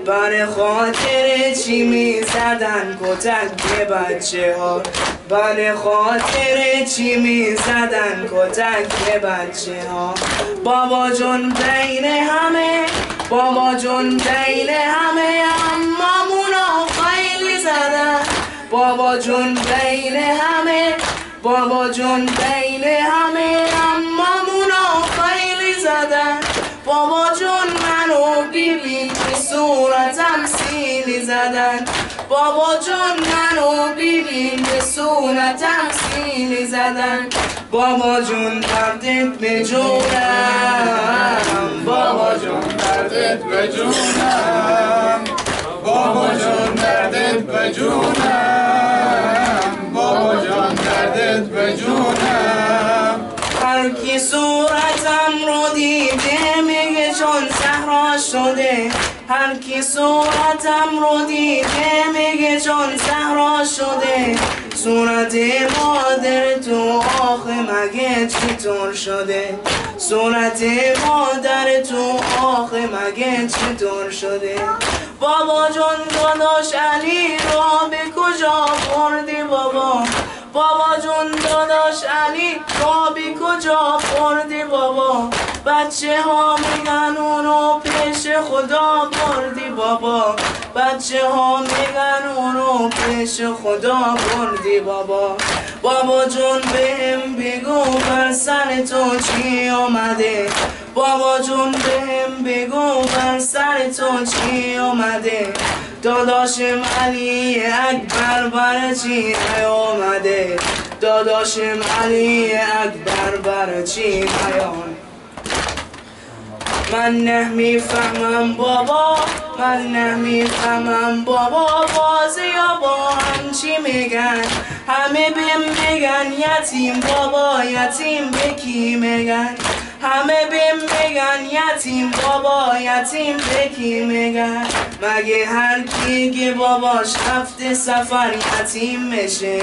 بر خاطر چی میزدن کتک به بچه ها بر خاطر چی میزدن کتک به بچه ها بابا جون بین همه بابا جون بین همه امامونا خیلی زدن بابا جون بین همه، بابا جون بین همه امامونا خیلی زدن. بابا جون منو ببین که صورتم سیلی زدن. بابا جون منو ببین که صورتم سیلی زدن. بابا جون دردت به جونم، بابا جون دردت به جونم، بابا جون دردت به جونم، بابا جان دردت به جونم. هر کی صورتم رو دیده میگه چون صحرا شده. هر کی صورتم رو دیده میگه چون صحرا شده. صورت مادر تو آخه مگه چطور شده؟ صورت مادر تو آخه مگه چطور شده؟ بابا جون داداش علی را به کجا بردی بابا؟ بابا جون داداش علی را به کجا بردی بابا؟ بچه ها میگن اونو پیش خدا بردی بابا. بچه ها میگن اونو پیش خدا بردی بابا. بابا جون بهم بگو بر سر تو چی آمده؟ بابا جون بهم بگو بر سر تو چی آمده؟ داداشم علی اکبر بر چی نیامده؟ داداشم علی اکبر بر چی نیامده؟ من نمیفهمم بابا، من نمیفهمم بابا، بازیا با هم چی میگن؟ همه بهم میگن یتیم بابا، یتیم به کی میگن؟ همه بهم میگن یتیم بابا، یتیم به کی میگن؟ مگه هر کی که باباش رفته سفر یتیم میشه؟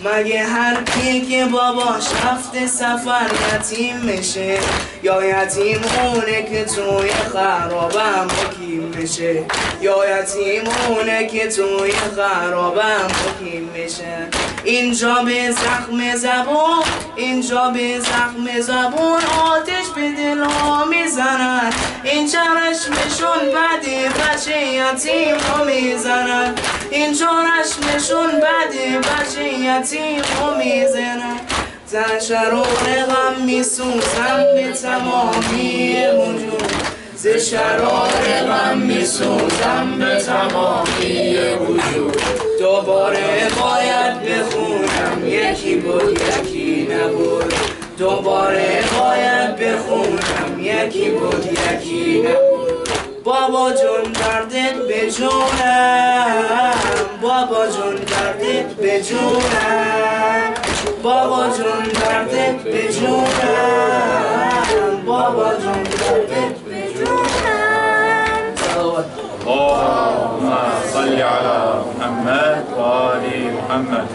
مگه هر کی که باباش رفته سفر یتیم میشه؟ یا یتیم اونه که توی خرابم مقیم میشه؟ یا یتیم اونه که توی خرابم مقیم میشه؟ اینجا به زخم زبون، اینجا به زخم زبون آتش به دل ها میزنن. این چشمشون بده بچه یتیم ها میزنن. این چشمشون بده بچه یتیم ها میزنن. زن شرار غم میسوزم به تمامی وجود، ز شرار غم میسوزم به تمامی وجود. دوباره باید بخونم یکی بود یکی نبود. دوباره باید بخونم یکی بود یکی نبود. بابا جون دردت به جونم، بابا جون دردت به جونم، بابا جون دردت به جونم، بابا جون دردت به جونم. اللهم صل على محمد و آل محمد.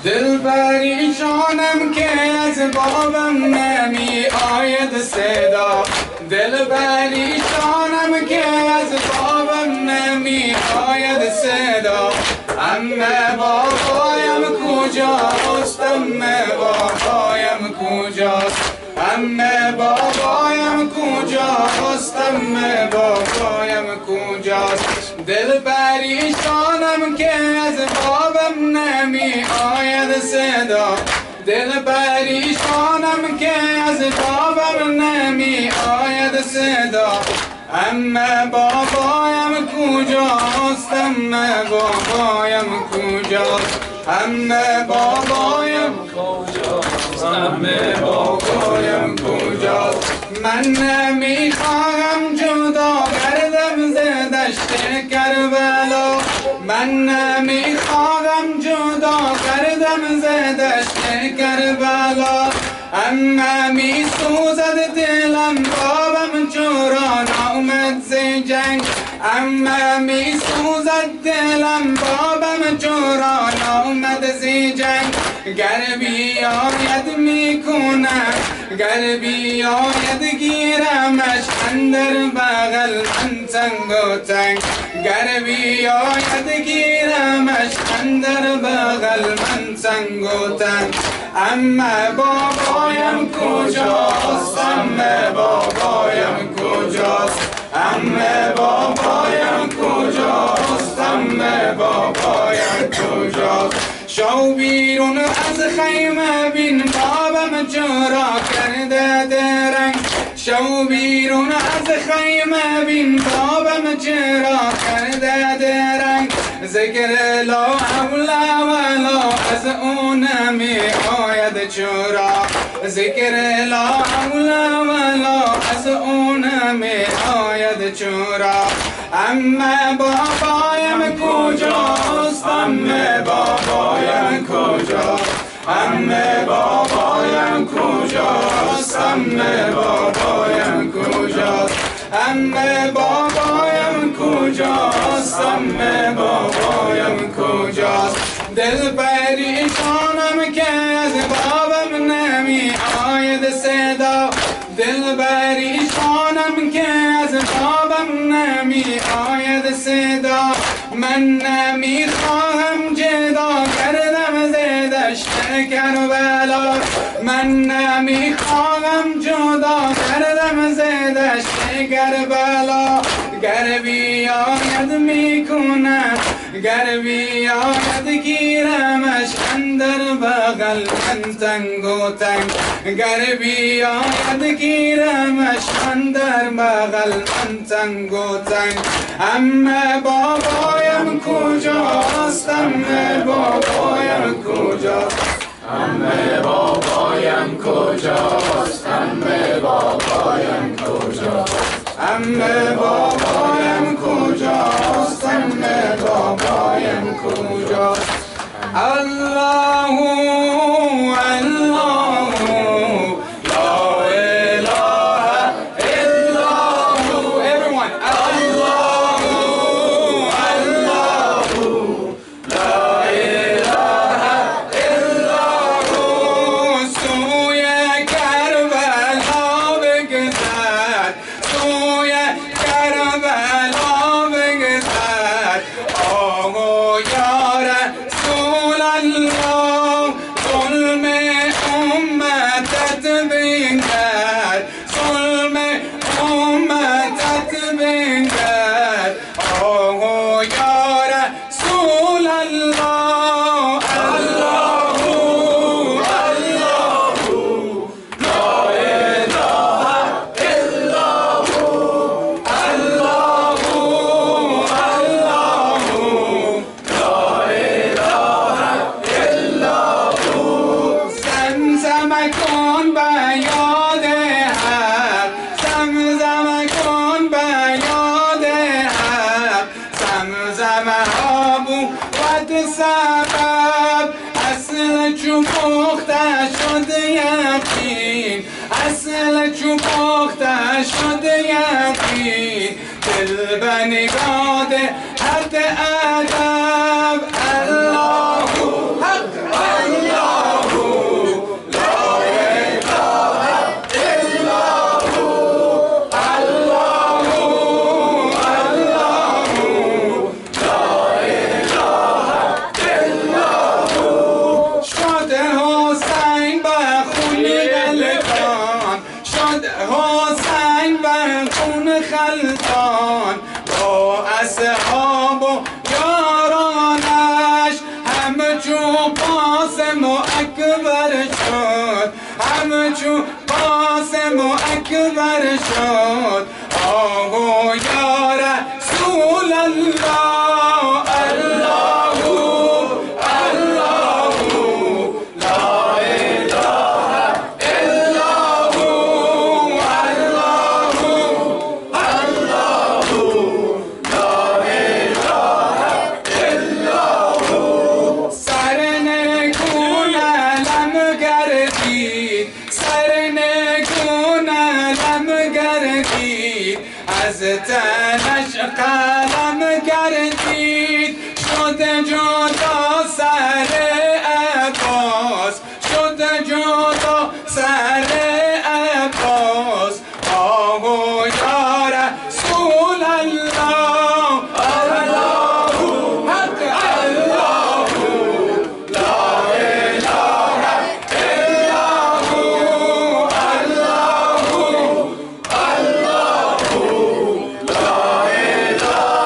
دل پریشانم که از بابم نمی آید صدا. دل پریشانم که از بابم نمی آید صدا. اما بابایم کجاست؟ اما بابایم کجاست؟ اما بابایم کجاست؟ اما بابایم کجاست؟ دل پریشانم که از بابم نمی آید صدا. دل پریشانم که از بابم نمی آید صدا. اما بابایم کجاست؟ اما بابایم کجاست؟ اما بابایم کجاست؟ اما بابایم کجاست؟ من نمیخواهم جدا گردم ز دشت کربلا. من نمیخواهم جدا گردم ز دشت کربلا. اما میسوزد دلم بابم چوران آمد ز جنگ. اما میسوزد دلم بابم چوران آمد ز جنگ. گر بیاید میکنم، گر بیاید گیرمش اندر بغل من تنگ و تنگ. گر بیاید گیرمش اندر بغل من تنگ و تنگ. اما بابایم کجاست؟ اما بابایم کجاست؟ اما بابایم کجاست؟ اما خیمه بین بابم چرا کرده درنگ شو بیرون از خیمه بین بابم چرا کرده درنگ ذکر لا حول ولا از اون می آید چرا ذکر لا حول ولا از اون می آید چرا اما بابایم کجاست اما بابایم کجاست اما بابایم کجاست اما بابایم کجاست اما بابایم کجاست اما بابایم کجاست دل پریشانم که از بابم نمی آید صدا دل پریشانم که از بابم نمی آید صدا من نمی خواهم جدا کردم زدشت کربلا من نمی خواهم جدا کردم زدشت کربلا گر بیاید میکنم گر بیاید گیرمش اندر بغل من تنگ و تنگ گر بیاید گیرمش اندر بغل من تنگ و تنگ اما بابایم کجاست اما بابایم کجاست اما بابایم کجاست اما بابایم کجاست اما بابایم کجاست اما بابایم کجاست الله الله لا اله الا هو everyone الله الله لا اله الا هو سوی کربلا بگذر سوی کربلا بگذر آه یا رسول الله ظلم امتت بنگر ظلم امتت بنگر آه یا رسول الله الله الله لا اله الا هو الله الله لا اله الا هو زمزم کن به یاد حق زمزم کن به یاد حق زمزم آبو ود سبب اصل چو پخته شد یقین اصل چو پخته شد یقین دل به نگاه حد ادب الله حق الله لا اله الا هو الله الله لا اله الا هو شد حسین به خون خلقان شد حسین به خون خلقان با اصحاب و یارانش همچون قاسم و اکبر شد همچون قاسم و اکبر شد آه یا رسول الله الله الله لا اله الا هو الله الله لا اله الا هو سر نگون علم گردید سر نگون علم گردید از تنش قلم گردید شد جدا سر عباس شد جدا سر عباس آه یا رسول الله الله حق الله لا اله الا هو الله الله لا اله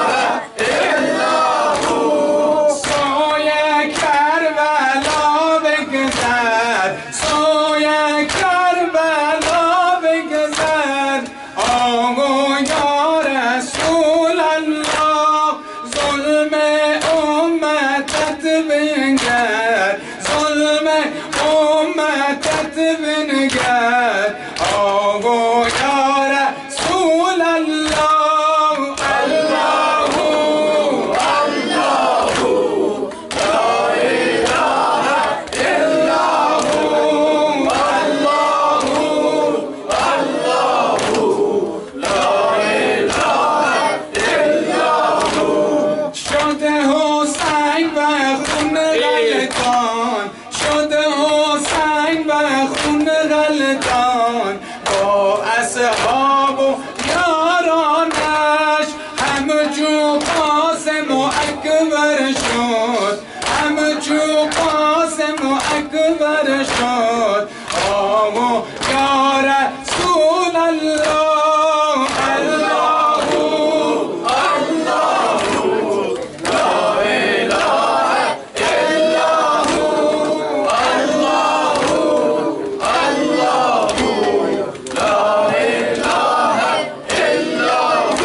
اکبر شد همچو قاسم و اکبر شد آمو یا رسول الله الله الله لا اله الا هو الله الله لا اله الا هو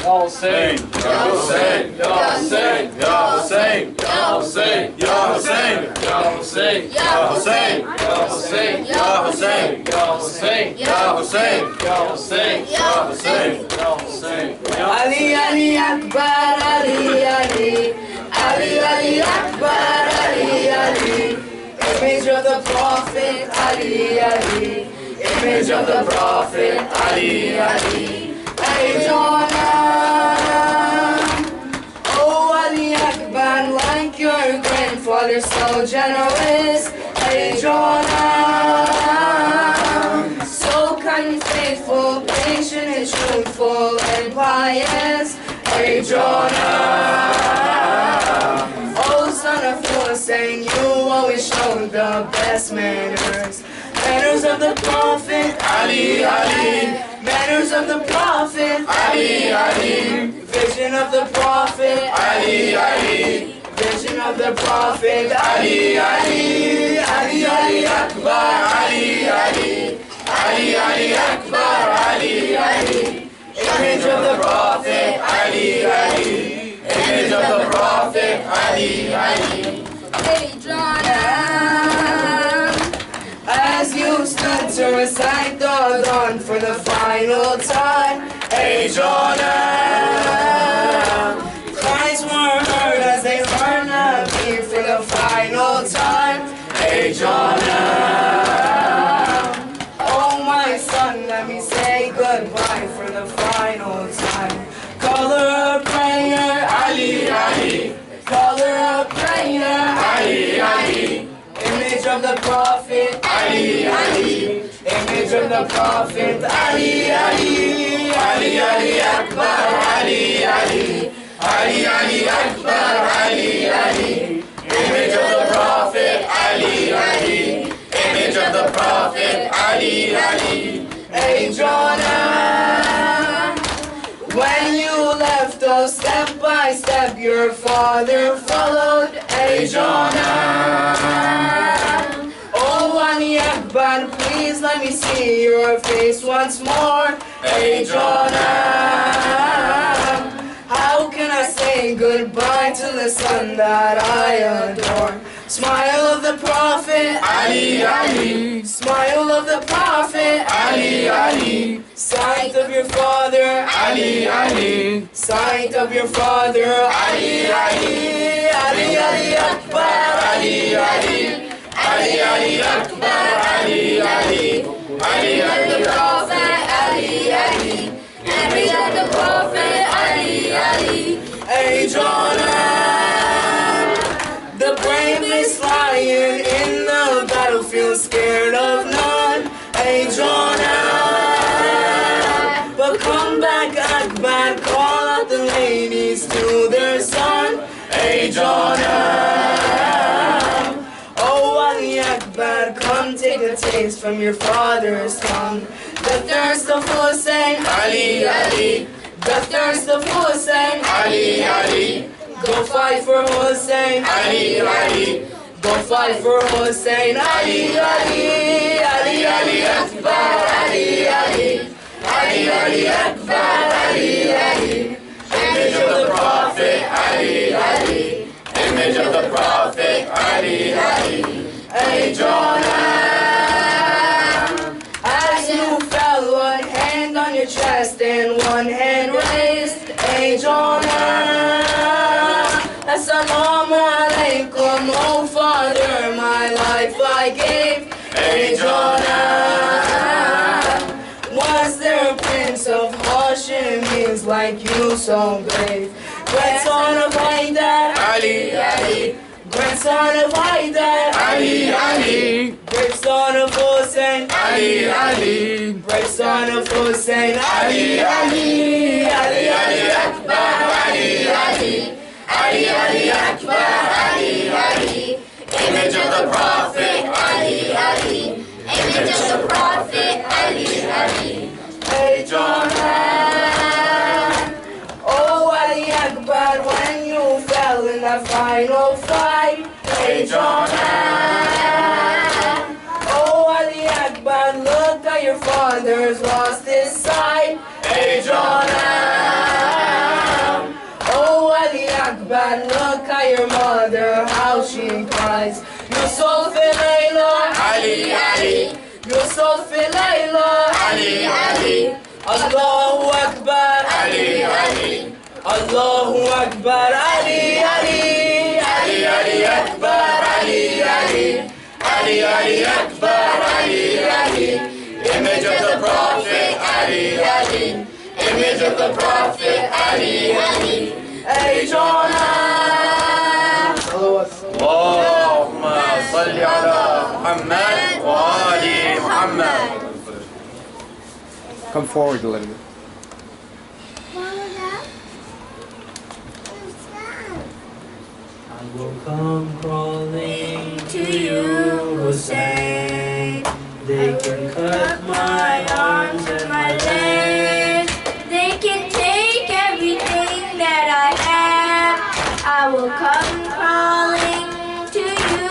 Ya Hussein, Ya Hussein, Ya Hussein, Ya Hussein, Ya Hussein, Ya Hussein, Ya Hussein, Ya Hussein, Ya Hussein, Ya Hussein, Ya Hussein, Ya Hussein, Ya Hussein, Ya Hussein, Ya Hussein, Ali, Ali, Akbar, Ali, Ali, Ali, Ali, Akbar, Ali, Ali, image of the Prophet, Ali, Ali, image of the Prophet, Ali, Ali, hey Jonah, oh Ali Akbar, like your grandfather, so generous, hey Jonah, so kind and faithful, patient and truthful and pious, hey Jonah, oh son of Hussein, you always showed the best manners, manners of the Prophet, Ali, Ali, manners of the Prophet, Ali, Ali, vision of the Prophet, Ali, Ali, vision of the Prophet, Ali, Ali, Ali, Ali, Akbar, Ali, Ali, Ali, Ali, Akbar, Ali, Ali, image of the Prophet, Ali, Ali, image of the Prophet, Ali, Ali. Hey, Jonah, as you stood to recite the dawn for the final time, hey Jonah, cries were heard as they learned to be for the final time, hey Jonah, oh my son, let me say goodbye for the final time, call her a prayer, Ali, Ali, call her a prayer, Ali, Ali, image of the Prophet, Ali, Ali, image of the Prophet, Ali, Ali, Ali, Ali, Akbar, Ali, Ali, Ali, Ali, Akbar, Ali, Ali, image of the Prophet, Ali, Ali, image of the Prophet, Ali, Ali, hey Jonah, when you left, oh step by step your father followed, hey Jonah, oh Ali Akbar, please let me see your face once more, hey Jonah, how can I say goodbye to the son that I adore, smile of the Prophet, Ali, Ali, smile of the Prophet, Ali, Ali, sight of your father, Ali, Ali, sight of your father, Ali, Ali, Ali, Ali, Akbar, Ali, Ali, Ali, Ali, Akbar, Ali, Ali, Ali, of the Prophet, Ali, Ali, image of the Prophet, Ali, Ali, hey Jonah, the bravest lion in the battlefield, scared of none, hey Jonah, but come back Akbar, call out the ladies to their son, hey Jonah, oh Ali Akbar, come take a taste from your father's tongue, the thirst of Hussein, Ali, Ali, the thirst of Hussein, Ali, Ali, go fight for Hussein, Ali, Ali, go fight for Hussein, Ali, Ali, Ali, Ali, Akbar, Ali, Ali, Ali, Ali, Akbar, Ali, Ali, image of the Prophet, Ali, Ali, image of the Prophet, Ali, Ali, hey Jonah, as you fell, one hand on your chest and one hand raised, hey Jonah, assalamu alaikum, oh father, my life I gave, hey Jonah, was there a prince of Hashemians like you so brave, grandson of Haidar, Ali, Ali, grandson of Haidar, Ali, Ali, brave son of Hussein, Ali, Ali, brave son of Hussein, Ali, Ali, Ali, Ali, Akbar, Ali, Ali. the Prophet, Ali, Ali. Image of the Prophet, Ali, Ali. Hey, John. Oh, Ali Akbar, when you fell in the final fight. Hey, John. Oh, Ali Akbar, look at your father's lost his sight. Hey, John. Oh, Ali Akbar, look at your mother, how she cries. Yusuf Layla, Ali, Ali. Yusuf Layla, Ali, Ali. Allahu Akbar, Ali, Ali. Allahu Akbar, Ali, Ali, Ali, Ali Akbar, Ali, Ali. Ali, Ali Akbar, Ali, Ali. Image of the Prophet, Ali, Ali. Image of the Prophet, Ali, Ali. Hey, Jonah. اللهم صل على محمد وآل محمد. Come forward a little bit. I will come crawling to you, Hussein. They can cut my arms and my legs. They can take everything that I have. I will come crawling to you,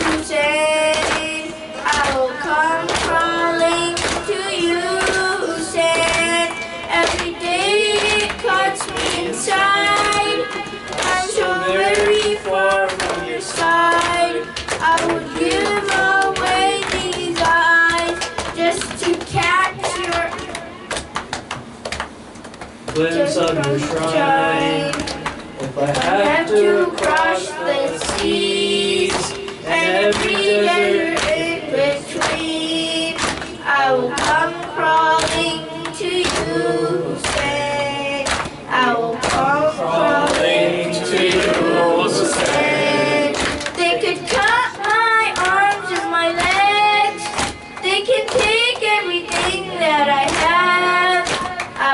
Hussein. I will come crawling to you, Hussein. Every day it cuts me inside. I'm so very far from your side. I would give away these eyes just to catch your Glimpse of your shrine. If I have to cross the seas and every desert in between, I will come crawling to you, Hussein. I will come crawling to you, Hussein. They could cut my arms and my legs. They can take everything that I have.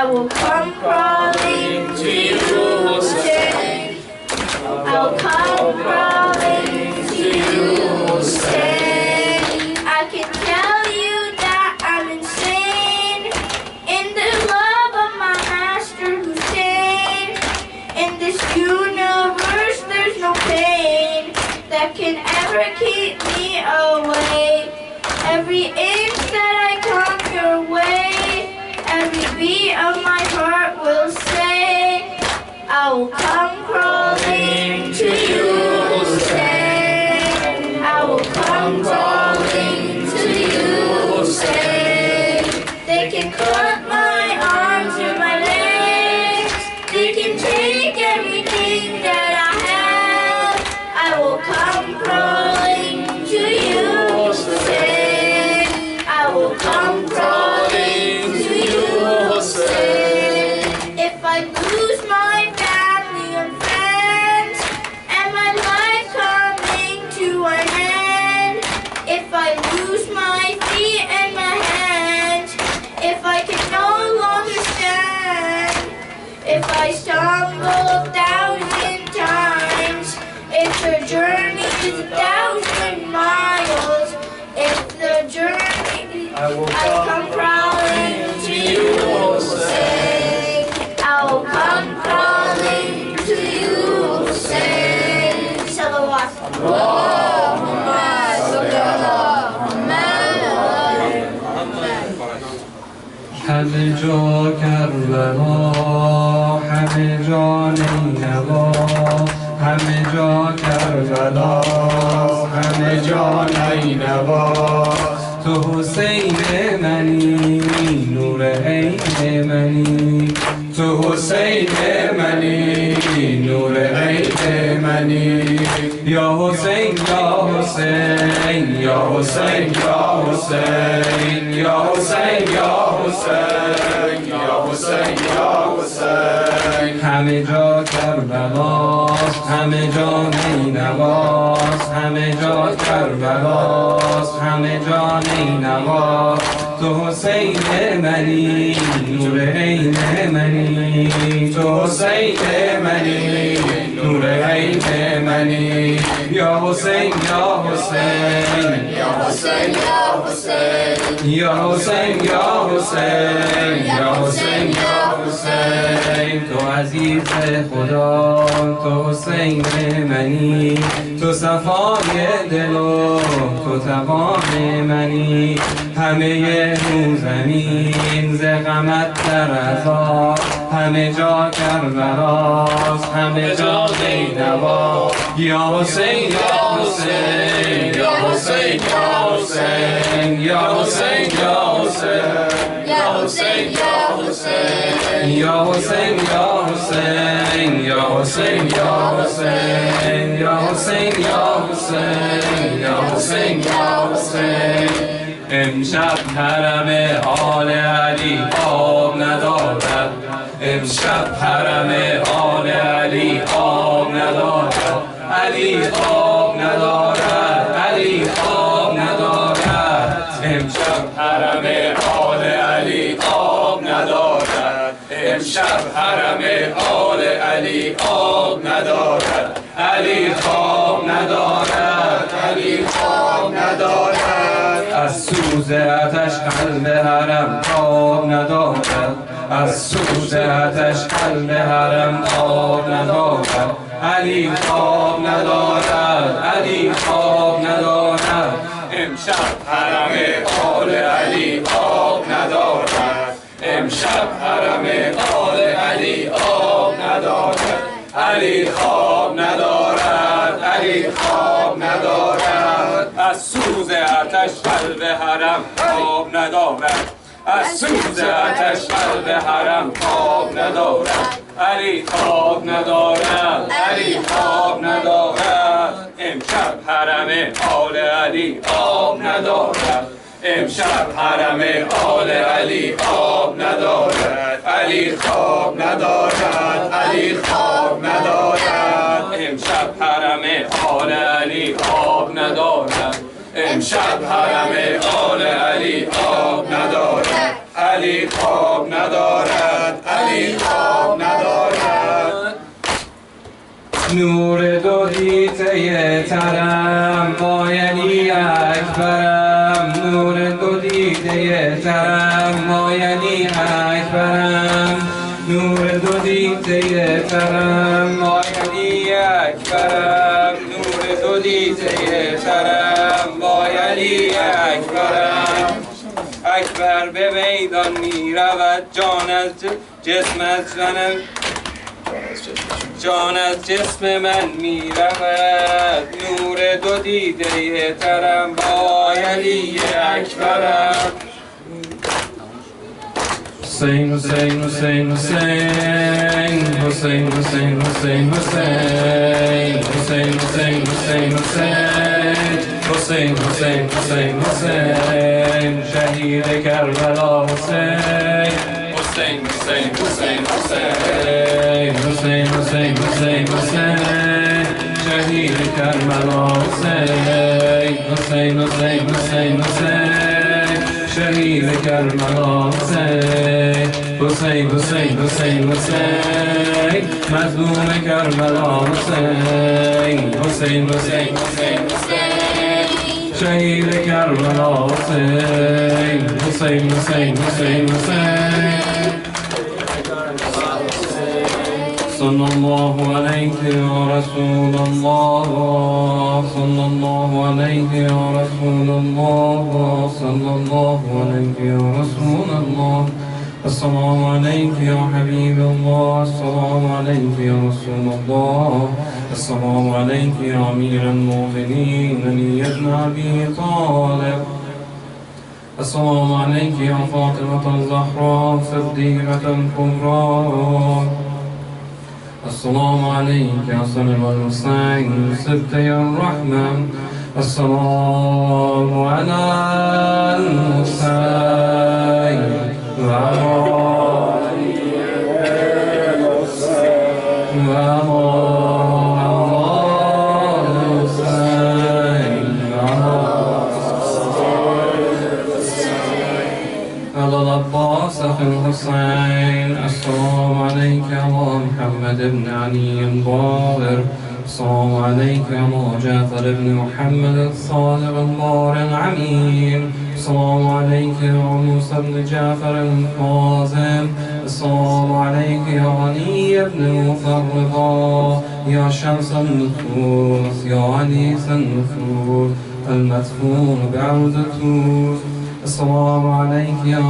I will come crawling to you, Hussein. I'll come crawling to you, Hussein. I can tell you that I'm insane in the love of my master Hussein. In this universe there's no pain that can ever keep me away. Every inch that I come your way, every beat of my heart will say, I will come crawling to you, Hussein. I will come crawling to you, Hussein. They can cut my arms and my legs. They can take everything that I have. I will come crawling to you, Hussein. I will come crawling to you, Hussein. If I lose my family and friends and my life coming to an end, if I lose my feet and my hands, if I can no longer stand, if I stumble 1,000 times, if the journey is 1,000 miles, if the journey I come crawling to you, Hussein. I will come crawling to you, Hussein. Salawat. Allahumma salli ala Muhammad. همه جا کربلا، همه جا نینوا، همه جا کربلا، همه جا نینوا. تو حسین منی، نور عین منی، تو حسین منی، نور عین منی. یا حسین یا حسین، یا حسین یا حسین، یا حسین یا حسین، یا حسین یا حسین. همه جا کربلاست، همه جا نینواست، همه جا کربلاست، همه جا نینواست. تو حسین منی نور عین منی تو حسین منی نور عین منی یا حسین یا حسین یا حسین یا حسین یا حسین یا حسین یا حسین یا حسین تو عزیز خدا تو حسین منی تو صفای دل و تو تمام منی همه رو زمین ز غمت در عذاب همه جا کربلاست همه جا زینبا یا حسین یا حسین یا حسین یا حسین یا حسین یا حسین یا حسین یا حسین یا حسین یا حسین یا حسین یا حسین یا حسین یا حسین یا حسین یا حسین امشب حرم آل علی آب ندارد امشب حرم آل علی آب ندارد علی آب ندارد علی آب ندارد امشب حرم آل علی آب ندارد امشب حرم آل علی آب ندارد علی خواب ندارد علی خواب ندارد از سوز آتش قلب حرم آب ندارد از سوز آتش قلب حرم آب ندارد علی خواب ندارد علی خواب ندارد امشب حرم آل علی آب ندارد امشب حرم آل علی آب ندارد علی خواب ندارد علی خواب ندارد از سوز آتش قلب حرم آب ندارد از سوز آتش قلب حرم آب ندارد علی خواب ندارد علی خواب ندارد امشب حرم آل علی آب ندارد امشب حرم آل علی آب ندارد علی خواب ندارد علی خواب ندارد امشب حرم آل علی آب ندارد امشب حرم آل علی آب ندارد علی خواب ندارد علی خواب ندارد نور دو دیده ترم با یعنی اکبرم نور دو دیده ترم با یعنی اکبرم نور دو دیده ترم با یعنی اکبرم نور دو دیده ترم با یعنی اکبرم اکبر به میدان می رود جان از جسم از زنم جان از جسم من می رود نور دو دیده ترم با علی اکبرم حسین حسین حسین حسین حسین حسین حسین حسین حسین حسین حسین حسین حسین حسین حسین شهید کربلا حسین حسین حسین حسین حسین حسین حسین حسین حسین شهید کربلا حسین حسین حسین حسین حسین شهید کربلا حسین حسین حسین حسین حسین مظلوم کربلا حسین حسین حسین حسین شهید کربلا حسین حسین حسین حسین حسین صلى الله عليك يا رسول الله صلى الله عليك يا رسول الله صلى الله عليك يا رسول الله السلام عليك يا حبيب الله السلام عليك يا رسول الله السلام عليك يا أمير المؤمنين علي بن أبي طالب السلام عليك يا فاطمة الزهراء صديقة الكبرى السلام عليك يا حسن والحسين سبتي الرحمن السلام على الحسين وعلى محمد بن علي الباقر. السلام عليك يا أبا جعفر بن محمد الصادق البار العمين. السلام عليك يا موسى بن جعفر الكاظم. السلام عليك يا علي بن المفرقا يا شمس النفوس يا عنيس النفوس المدفون بعرض الطوس. السلام عليك يا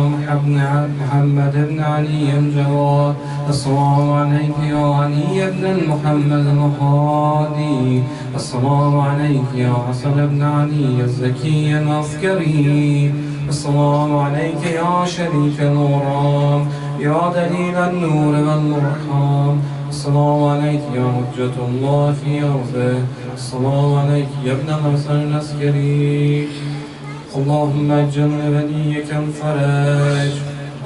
محمد بن علي الجواد. السلام عليك يا علي بن محمد الوهادي. السلام عليك يا حسن بن علي الزكي العسكري. السلام عليك يا شريك الغرام يا دليل النور والبرهان. السلام عليك يا حجة الله في أرضه. السلام عليك يا ابن الحسن العسكري. اللهم اجل لبنيك الفرج.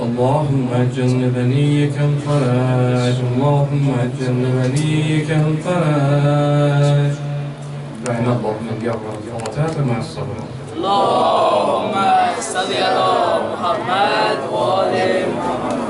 اللهم اجل لبنيك الفرج. اللهم اجل لبنيك الفرج. رحم الله من يقرأ الفاتحة مع الصبر. اللهم صل على محمد وآل محمد.